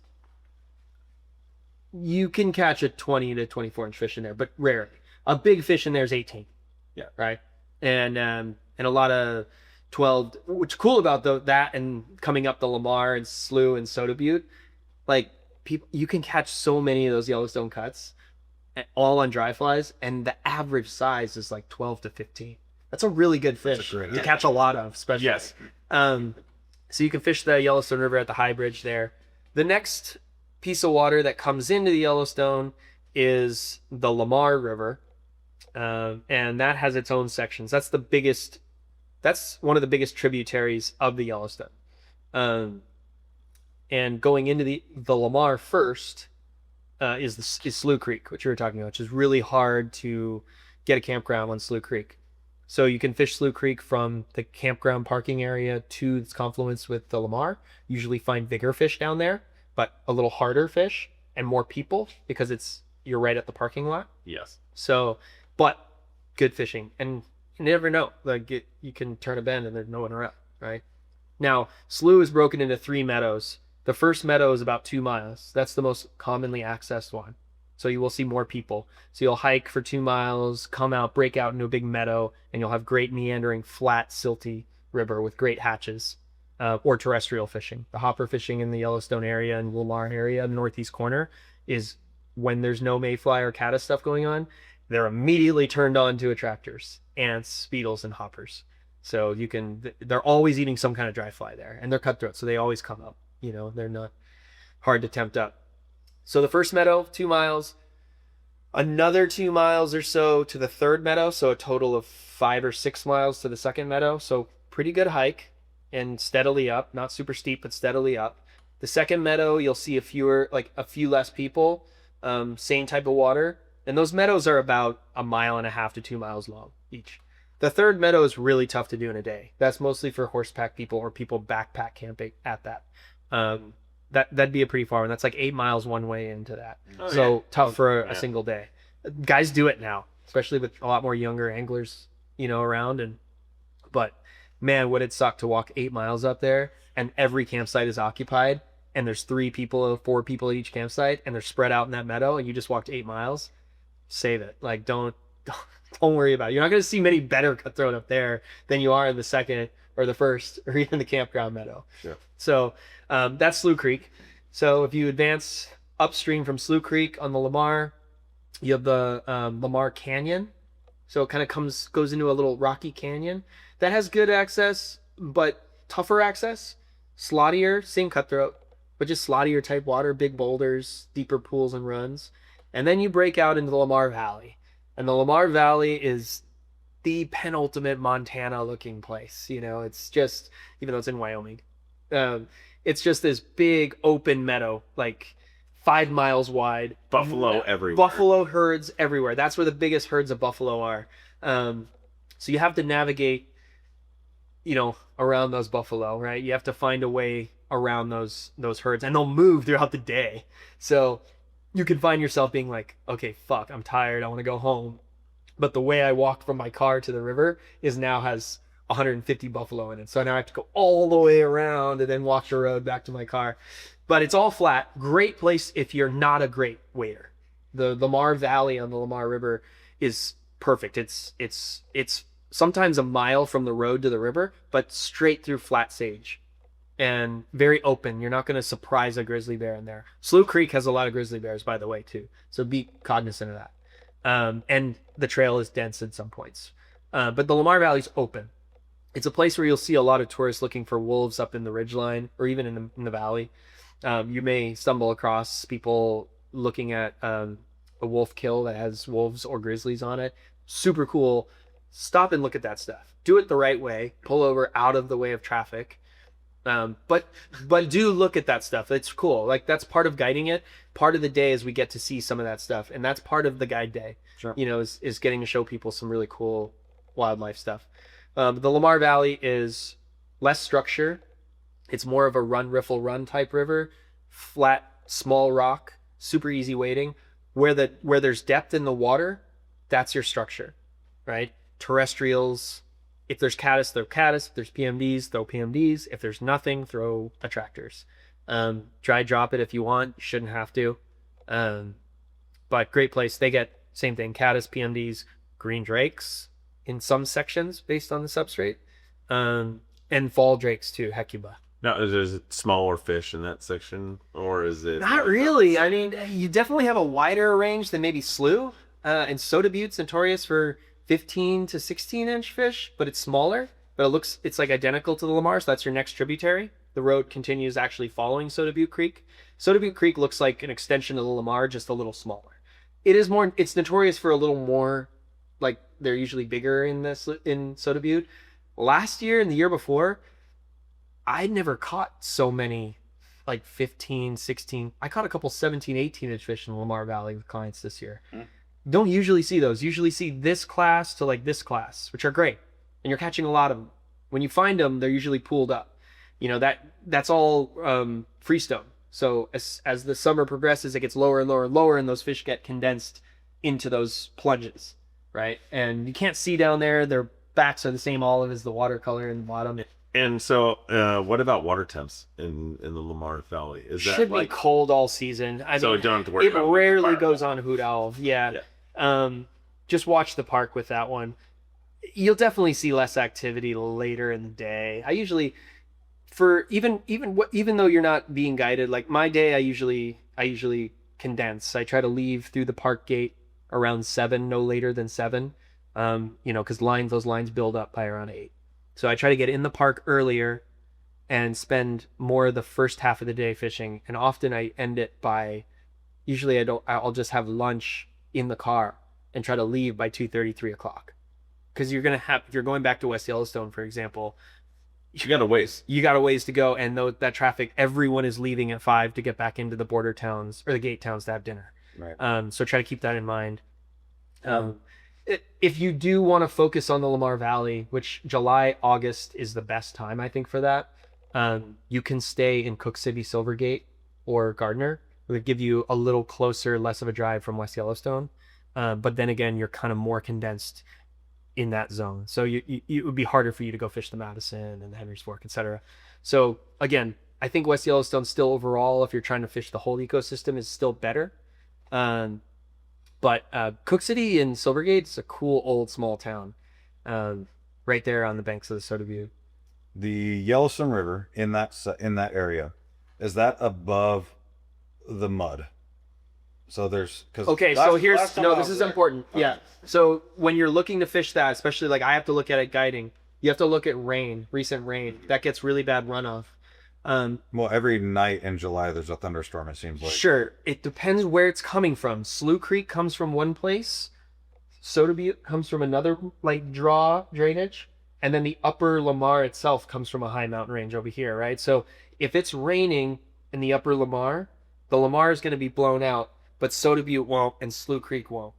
you can catch a 20 to 24 inch fish in there, but rarely. A big fish in there is 18. Yeah. Right. And a lot of 12. What's cool about that and coming up the Lamar and Slough and Soda Butte, like people, you can catch so many of those Yellowstone cuts, all on dry flies, and the average size is like 12 to 15. That's a really good fish to catch a lot of, especially. Yes. So you can fish the Yellowstone River at the High Bridge there. The next piece of water that comes into the Yellowstone is the Lamar River, and that has its own sections. That's one of the biggest tributaries of the Yellowstone. And going into the Lamar first is Slough Creek, which you were talking about, which is really hard to get a campground on Slough Creek. So you can fish Slough Creek from the campground parking area to its confluence with the Lamar. Usually find bigger fish down there, but a little harder fish and more people because you're right at the parking lot. Yes. So, but good fishing, and you never know. Like you can turn a bend and there's no one around, right? Now, Slough is broken into 3 meadows. The first meadow is about 2 miles. That's the most commonly accessed one. So you will see more people. So you'll hike for 2 miles, come out, break out into a big meadow, and you'll have great meandering, flat, silty river with great hatches, or terrestrial fishing. The hopper fishing in the Yellowstone area and Lamar area, northeast corner, is when there's no mayfly or caddis stuff going on, they're immediately turned on to attractors, ants, beetles, and hoppers. So they're always eating some kind of dry fly there, and they're cutthroat, so they always come up. They're not hard to tempt up. So the first meadow, 2 miles, another 2 miles or so to the third meadow. So a total of 5 or 6 miles to the second meadow. So pretty good hike and steadily up, not super steep, but steadily up. The second meadow, you'll see a few less people, same type of water. And those meadows are about 1.5 miles to 2 miles long each. The third meadow is really tough to do in a day. That's mostly for horsepack people or people backpack camping at that. That'd be a pretty far one. That's like 8 miles one way into that. Oh, so yeah. Tough for a single day. Guys do it now, especially with a lot more younger anglers, around. But man, would it suck to walk 8 miles up there and every campsite is occupied and there's 4 people at each campsite and they're spread out in that meadow and you just walked 8 miles. Save it. Like don't worry about it. You're not going to see many better cutthroat up there than you are in the second or the first or even the campground meadow. Yeah. So that's Slough Creek. So if you advance upstream from Slough Creek on the Lamar, you have the Lamar Canyon. So it kind of goes into a little rocky canyon that has good access, but tougher access. Slottier, same cutthroat, but just slottier type water, big boulders, deeper pools and runs. And then you break out into the Lamar Valley. And the Lamar Valley is the penultimate Montana looking place. It's just, even though it's in Wyoming, it's just this big open meadow, like 5 miles wide. Buffalo everywhere. Buffalo herds everywhere. That's where the biggest herds of buffalo are. So you have to navigate around those buffalo, right? You have to find a way around those herds, and they'll move throughout the day. So you can find yourself being like, okay, fuck, I'm tired, I want to go home. But the way I walked from my car to the river has 150 buffalo in it. So now I have to go all the way around and then walk the road back to my car. But it's all flat. Great place if you're not a great wader. The Lamar Valley on the Lamar River is perfect. It's sometimes a mile from the road to the river, but straight through flat sage and very open. You're not going to surprise a grizzly bear in there. Slough Creek has a lot of grizzly bears, by the way, too. So be cognizant of that. And the trail is dense at some points. But the Lamar Valley's open. It's a place where you'll see a lot of tourists looking for wolves up in the ridgeline or even in the valley. You may stumble across people looking at a wolf kill that has wolves or grizzlies on it. Super cool. Stop and look at that stuff. Do it the right way. Pull over out of the way of traffic. But do look at that stuff. It's cool. Like, that's part of guiding it. Part of the day is we get to see some of that stuff, and that's part of the guide day. Sure. Is getting to show people some really cool wildlife stuff. The Lamar Valley is less structure. It's more of a run, riffle, run type river. Flat, small rock, super easy wading. Where there's depth in the water, that's your structure, right? Terrestrials. If there's caddis, throw caddis. If there's PMDs, throw PMDs. If there's nothing, throw attractors. Dry drop it if you want. You shouldn't have to. But great place. They get same thing. Caddis, PMDs, green drakes in some sections based on the substrate. And fall drakes too, hecuba. Now, is it smaller fish in that section, or is it? Not really. I mean, you definitely have a wider range than maybe Slough. And Soda Butte's notorious for 15 to 16 inch fish, but it's smaller. But it's like identical to the Lamar, so that's your next tributary. The road continues actually following Soda Butte Creek. Soda Butte Creek looks like an extension of the Lamar, just a little smaller. It's notorious for a little more, like, they're usually bigger in Soda Butte. Last year and the year before, I never caught so many, like 15, 16. I caught a couple 17, 18 inch fish in the Lamar Valley with clients this year. Don't usually see those. Usually see this class to like this class, which are great. And you're catching a lot of them. When you find them, they're usually pooled up. That's all freestone. So as the summer progresses, it gets lower and lower and lower, and those fish get condensed into those plunges, right? And you can't see down there. Their backs are the same olive as the watercolor in the bottom. And so, what about water temps in the Lamar Valley? Is that should be cold all season. I so mean, don't have to worry it about rarely fire. goes on Hoot Owl. Yeah. Just watch the park with that one. You'll definitely see less activity later in the day. I usually, for even though you're not being guided, like my day, I usually condense. I try to leave through the park gate around 7, no later than 7. Because those lines build up by around 8. So I try to get in the park earlier and spend more of the first half of the day fishing. And often I end it by, usually I'll just have lunch in the car and try to leave by 2:30, 3 o'clock. Because if you're going back to West Yellowstone, for example, You got a ways. you got a ways to go. And that traffic, everyone is leaving at 5 to get back into the border towns or the gate towns to have dinner. Right. So try to keep that in mind. If you do want to focus on the Lamar Valley, which July, August is the best time, I think, for that, you can stay in Cook City, Silvergate, or Gardner. It would give you a little closer, less of a drive from West Yellowstone. But then again, you're kind of more condensed in that zone. So it would be harder for you to go fish the Madison and the Henry's Fork, etc. So again, I think West Yellowstone still overall, if you're trying to fish the whole ecosystem, is still better. But Cook City and Silvergate is a cool old small town, right there on the banks of the Soda Butte. The Yellowstone River in that area, is that above the mud? So there's Okay, so this is important. Okay. Yeah. So when you're looking to fish that, especially like I have to look at it guiding, you have to look at recent rain. That gets really bad runoff. Well, every night in July there's a thunderstorm, it seems like. Sure. It depends where it's coming from. Slough Creek comes from one place. Soda Butte comes from another drainage. And then the upper Lamar itself comes from a high mountain range over here, right? So if it's raining in the upper Lamar, the Lamar is going to be blown out, but Soda Butte won't and Slough Creek won't.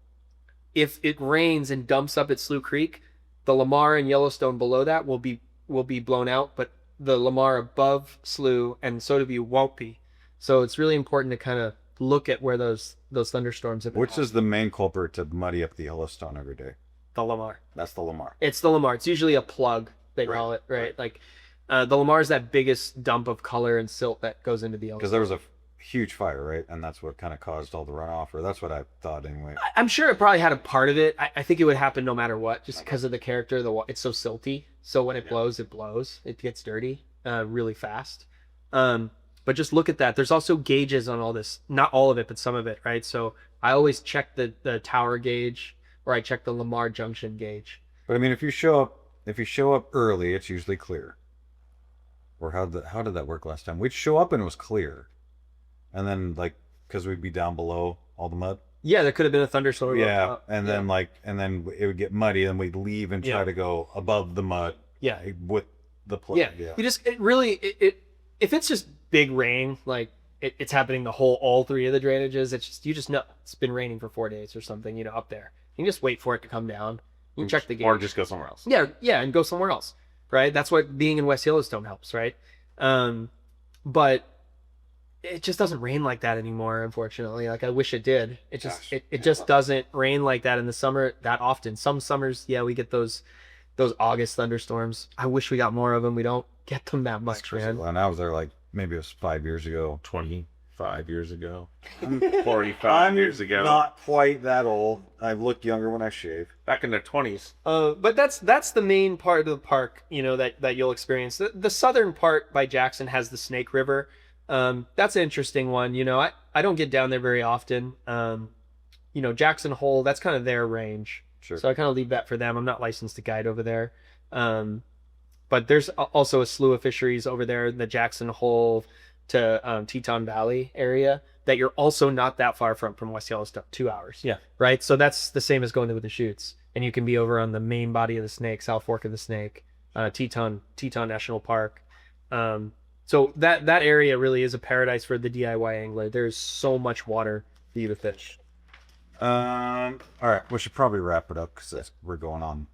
If it rains and dumps up at Slough Creek, the Lamar and Yellowstone below that will be will be blown out, but the Lamar above Slough and Soda View won't be. So it's really important to kind of look at where those thunderstorms have been. Which is the main culprit to muddy up the Yellowstone every day? The Lamar. That's the Lamar. It's the Lamar. It's usually a plug, they call it, right? Like the Lamar is that biggest dump of color and silt that goes into the Yellowstone. Because there was a huge fire, right? And that's what kind of caused all the runoff, or that's what I thought anyway. I'm sure it probably had a part of it. I think it would happen no matter what, just because of the character. It's so silty. So when it blows, it blows. It gets dirty really fast. But just look at that. There's also gauges on all this. Not all of it, but some of it, right? So I always check the tower gauge, or I check the Lamar Junction gauge. But I mean, if you show up early, it's usually clear. Or how did that work last time? We'd show up and it was clear, and then like because we'd be down below all the mud. Yeah, there could have been a thunderstorm. Yeah, and then it would get muddy, and we'd leave and try to go above the mud. Yeah, with the plug. Yeah. You just if it's just big rain, like it's happening all three of the drainages. It's just you just know it's been raining for 4 days or something. Up there, you can just wait for it to come down. You can check the gauge, or just go somewhere else. Yeah, and go somewhere else. Right, that's what being in West Yellowstone helps, right? But it just doesn't rain like that anymore, unfortunately. Like I wish it did. It just doesn't rain like that in the summer that often. Some summers, we get those August thunderstorms. I wish we got more of them. We don't get them that much, man. And I was there like maybe it was 5 years ago. 25 years ago. 45 years ago. Not quite that old. I look younger when I shave. Back in the 20s. But that's the main part of the park, that you'll experience. The southern part by Jackson has the Snake River. That's an interesting one. I don't get down there very often. Jackson Hole, that's kind of their range. Sure. So I kind of leave that for them. I'm not licensed to guide over there. But there's also a slew of fisheries over there in the Jackson Hole to Teton Valley area that you're also not that far from West Yellowstone, 2 hours. Yeah. Right. So that's the same as going to the chutes, and you can be over on the main body of the Snake, South Fork of the Snake, Teton National Park. So that area really is a paradise for the DIY angler. There's so much water for you to fish. All right, we should probably wrap it up because we're going on.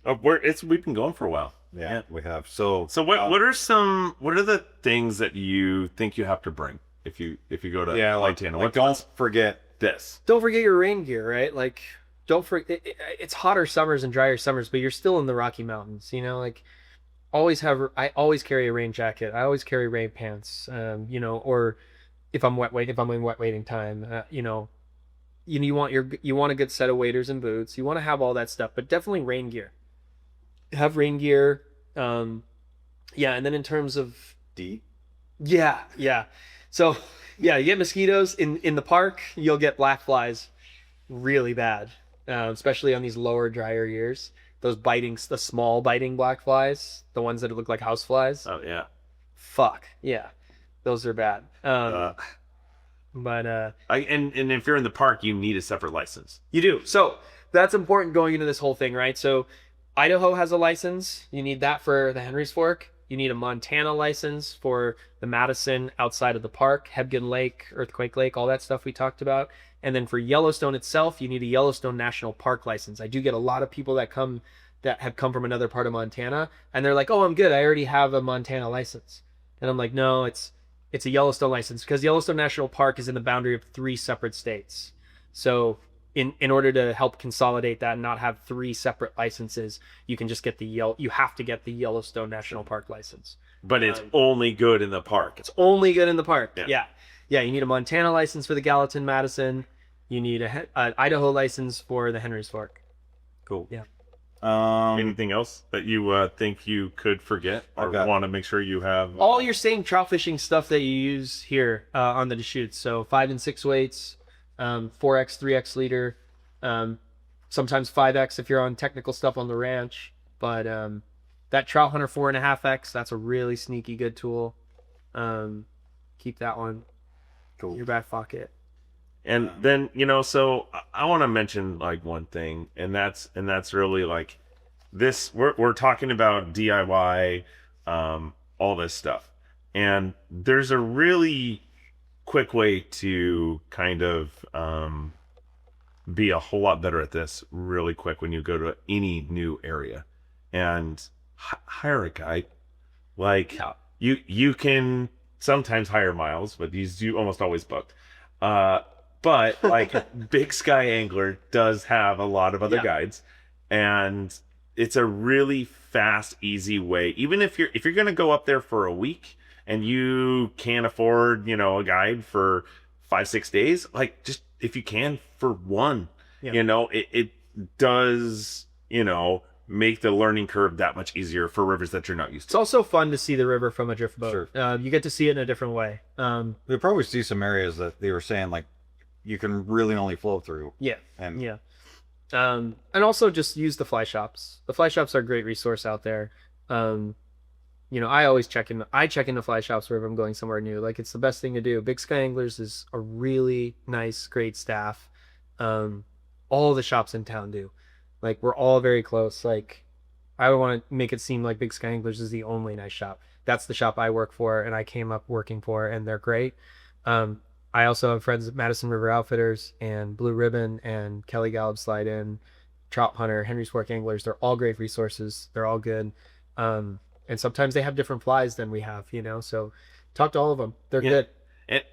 Oh, we've been going for a while. Yeah, we have. So what are the things that you think you have to bring if you go to Montana? Like don't forget this. Don't forget your rain gear, right? Like don't forget. It's hotter summers and drier summers, but you're still in the Rocky Mountains. Like I always carry a rain jacket. I always carry rain pants. Or if I'm in wet waiting time, you want a good set of waders and boots. You want to have all that stuff, but definitely rain gear. Have rain gear. And then in terms of yeah. So you get mosquitoes in the park. You'll get black flies really bad, especially on these lower, drier years. The small biting black flies, the ones that look like house flies. Oh yeah. Fuck yeah, those are bad. And if you're in the park, you need a separate license. You do. So that's important going into this whole thing, right? So Idaho has a license. You need that for the Henry's Fork. You need a Montana license for the Madison outside of the park, Hebgen Lake, Earthquake Lake, all that stuff we talked about. And then for Yellowstone itself, you need a Yellowstone National Park license. I do get a lot of people that have come from another part of Montana, and they're like, "Oh, I'm good. I already have a Montana license." And I'm like, "No, it's a Yellowstone license because Yellowstone National Park is in the boundary of 3 separate states. So in order to help consolidate that and not have 3 separate licenses, you can just get you have to get the Yellowstone National Park license. But it's only good in the park. It's only good in the park. Yeah. You need a Montana license for the Gallatin Madison. You need an Idaho license for the Henry's Fork. Cool. Yeah. Anything else that you think you could forget or want to make sure you have? All your same trout fishing stuff that you use here on the Deschutes. So 5 and 6 weights, 4X, 3X leader, sometimes 5X if you're on technical stuff on the ranch. But that Trout Hunter 4.5X, that's a really sneaky good tool. Keep that one. Cool. In your back pocket. And then, so I want to mention like one thing, and that's really like this. We're talking about DIY, all this stuff, and there's a really quick way to kind of be a whole lot better at this really quick when you go to any new area. And hire a guide. Like Yeah. you can sometimes hire Miles, but he's you almost always booked. But like Big Sky Angler does have a lot of other Yeah. guides, and it's a really fast, easy way. Even if you're gonna go up there for a week and you can't afford, a guide for 5-6 days, like just if you can for one, Yeah. it does, make the learning curve that much easier for rivers that you're not used It's to. also fun to see the river from a drift boat. Sure. You get to see it in a different way. We probably see some areas that they were saying like you can really only flow through. Yeah. And Yeah. And also just use the fly shops. The fly shops are a great resource out there. I always check in the fly shops whenever I'm going somewhere new. Like, it's the best thing to do. Big Sky Anglers is a really nice, great staff. All the shops in town do. Like, we're all very close. Like, I don't want to make it seem like Big Sky Anglers is the only nice shop. That's the shop I work for and I came up working for, and they're great. I also have friends at Madison River Outfitters and Blue Ribbon and Kelly Gallup Slide In, Trout Hunter, Henry's Fork Anglers. They're all great resources. They're all good. And sometimes they have different flies than we have, so talk to all of them. They're good.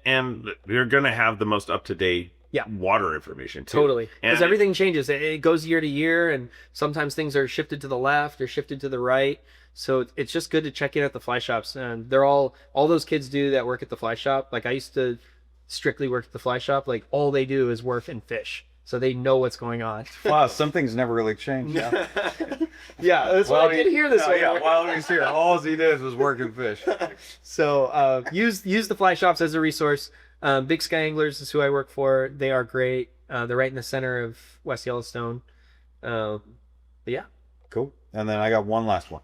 And you're gonna have the most up to date Yeah. water information too. Totally. Because And everything changes. It goes year to year, and sometimes things are shifted to the left or shifted to the right. So it's just good to check in at the fly shops. And they're all those kids do that work at the fly shop. Like, I used to strictly work at the fly shop. Like, all they do is work and fish. So they know what's going on. wow, some things never really changed. Yeah. Yeah, that's what I did hear this way. Yeah, while he was here, all he did was work and fish. So use the fly shops as a resource. Big Sky Anglers is who I work for. They are great. They're right in the center of West Yellowstone. But yeah. Cool. And then I got one last one.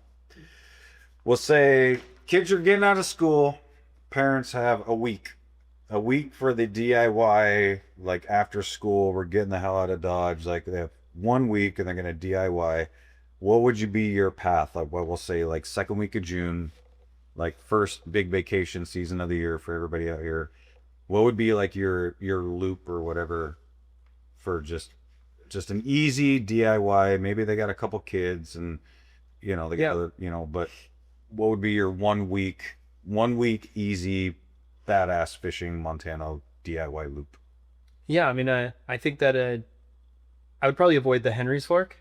We'll say kids are getting out of school. Parents have a week for the DIY, like after school, we're getting the hell out of Dodge. Like, they have 1 week and they're going to DIY. What would you be your path? Like, what we'll say, like second week of June, like first big vacation season of the year for everybody out here. What would be like your loop or whatever for just an easy DIY? Maybe they got a couple kids and they got but what would be your 1 week easy badass fishing Montana DIY loop? Yeah, I mean, I think that I would probably avoid the Henry's Fork.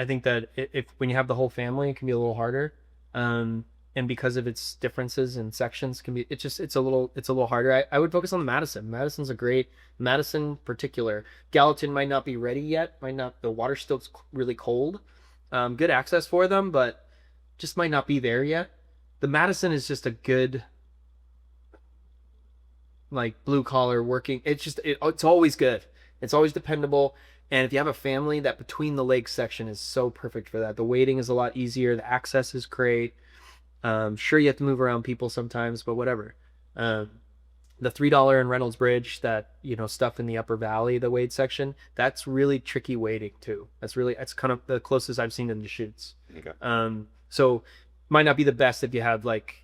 I think that if when you have the whole family, it can be a little harder. And because of its differences in sections, it's a little harder. I would focus on the Madison. Madison's a great Madison particular. Gallatin might not be ready yet. The water's still really cold. Good access for them, but just might not be there yet. The Madison is just a good, like, blue collar working. It's always good. It's always dependable. And if you have a family, that between the lakes section is so perfect for that. The waiting is a lot easier. The access is great. Sure, you have to move around people sometimes, but whatever. The $3 in Reynolds Bridge, that stuff in the upper valley, the wade section, that's really tricky wading too. That's kind of the closest I've seen in the chutes. Okay. So might not be the best if you have like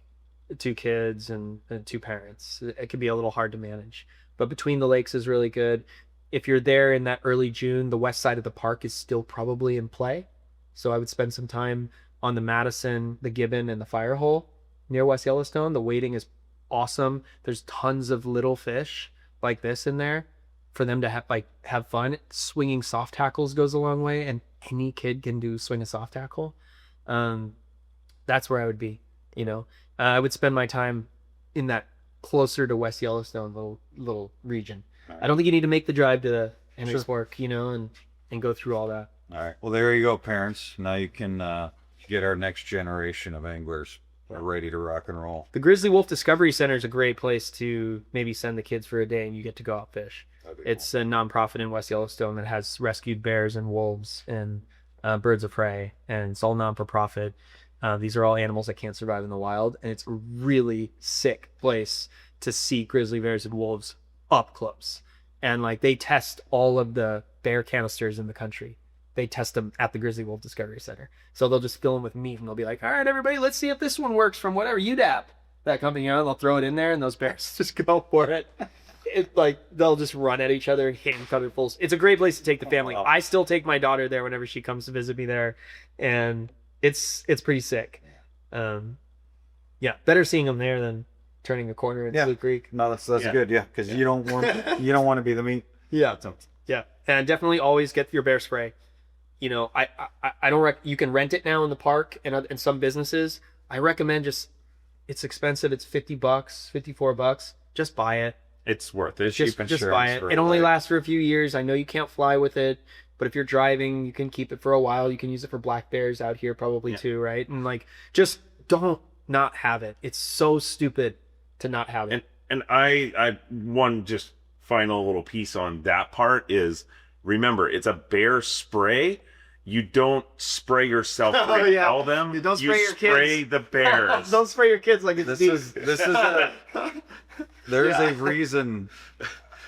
2 kids and 2 parents. It could be a little hard to manage. But between the lakes is really good. If you're there in that early June, the west side of the park is still probably in play. So I would spend some time on the Madison, the Gibbon, and the Firehole near West Yellowstone. The wading is awesome. There's tons of little fish like this in there for them to have fun. Swinging soft tackles goes a long way, and any kid can swing a soft tackle. That's where I would be. I would spend my time in that closer to West Yellowstone little region. Right. I don't think you need to make the drive to the Henry's Sure. Fork, and go through all that. All right. Well, there you go, parents. Now you can get our next generation of anglers ready to rock and roll. The Grizzly Wolf Discovery Center is a great place to maybe send the kids for a day and you get to go out fish. It's a nonprofit in West Yellowstone that has rescued bears and wolves and birds of prey, and it's all non-for-profit. These are all animals that can't survive in the wild, and it's a really sick place to see grizzly bears and wolves up close. And like, they test all of the bear canisters in the country. They test them at the Grizzly Wolf Discovery Center. So they'll just fill them with meat and they'll be like, all right, everybody, let's see if this one works from whatever UDAP, that company, they'll throw it in there and those bears just go for it. They'll just run at each other, hand cutterfuls. It's a great place to take the family. Wow. I still take my daughter there whenever she comes to visit me there. And it's pretty sick. Yeah, better seeing them there than turning a corner at Blue Creek. No, that's good. Yeah, because you don't want to be the meat. Yeah, yeah, and definitely always get your bear spray. You know, I don't you can rent it now in the park and some businesses. I recommend it's expensive. It's $50, $54. Just buy it. It's worth it. It's Just cheap insurance buy it. for It only lasts for a few years. I know you can't fly with it, but if you're driving, you can keep it for a while. You can use it for black bears out here probably too, right? And like, just don't not have it. It's so stupid to not have it. And I one just final little piece on that part is, remember, it's a bear spray. You don't spray yourself to repel them. You don't spray your kids. Spray the bears. Don't spray your kids like it's There's a reason.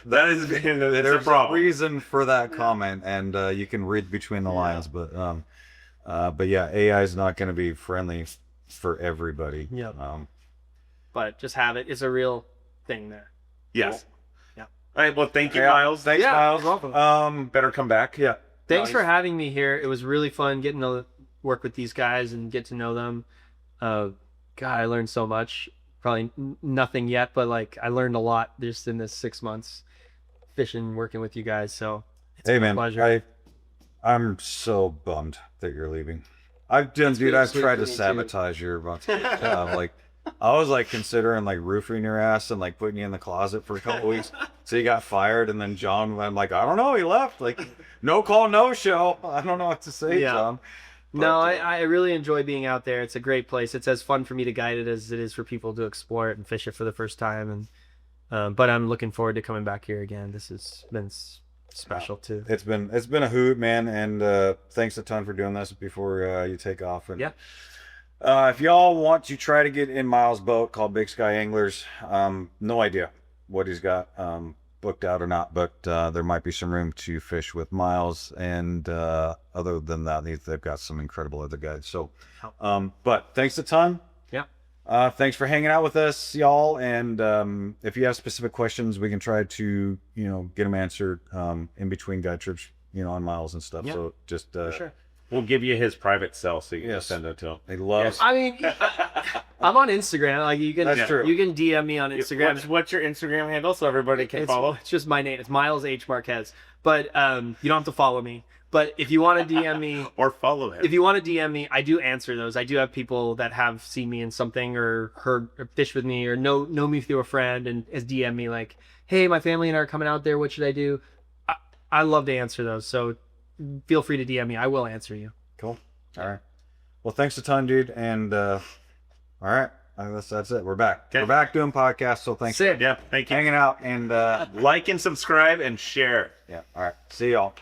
That is There's a problem. reason for that comment, and you can read between the lines. But yeah, AI is not going to be friendly for everybody. Yeah. But just have it. It's a real thing there. Yes. Cool. Yeah. All right. Well, thank you, Miles. Thanks, Miles. Welcome. Better come back. Yeah. Thanks for having me here. It was really fun getting to work with these guys and get to know them. God, I learned so much. Probably nothing yet, but like I learned a lot just in this 6 months fishing, working with you guys. So it's Hey a man, pleasure. I'm so bummed that you're leaving. I've tried to sabotage your job. Like I was like considering like roofing your ass and like putting you in the closet for a couple weeks. So you got fired, and then John, I'm like, I don't know, he left. Like no call, no show. I don't know what to say, John. But, no, I really enjoy being out there. It's a great place. It's as fun for me to guide it as it is for people to explore it and fish it for the first time. And but I'm looking forward to coming back here again. This has been special too. It's been a hoot, man, and thanks a ton for doing this before you take off. And if y'all want to try to get in Miles' boat called Big Sky Anglers, no idea what he's got booked out or not, but there might be some room to fish with Miles, and other than that, they've got some incredible other guides. So but thanks a ton. Thanks for hanging out with us, y'all, and if you have specific questions, we can try to get them answered in between guide trips, on Miles and stuff. So just for sure. We'll give you his private cell so you can send it to him. They love. I mean, I'm on Instagram. Like you can, That's true. You can DM me on Instagram. What's your Instagram handle so everybody can follow? It's just my name. It's Miles H. Marquez. But you don't have to follow me. But if you want to DM me or follow him, if you want to DM me, I do answer those. I do have people that have seen me in something or heard or fished with me or know me through a friend and has DM me like, "Hey, my family and I are coming out there. What should I do?" I love to answer those. So feel free to DM me. I will answer you. Cool. All right. Well, thanks a ton, dude. And all right, that's it. We're back. Okay. We're back doing podcasts. So thanks Sick. Yeah, thank for you. hanging out and Like and subscribe and share. yeah. All right. See y'all.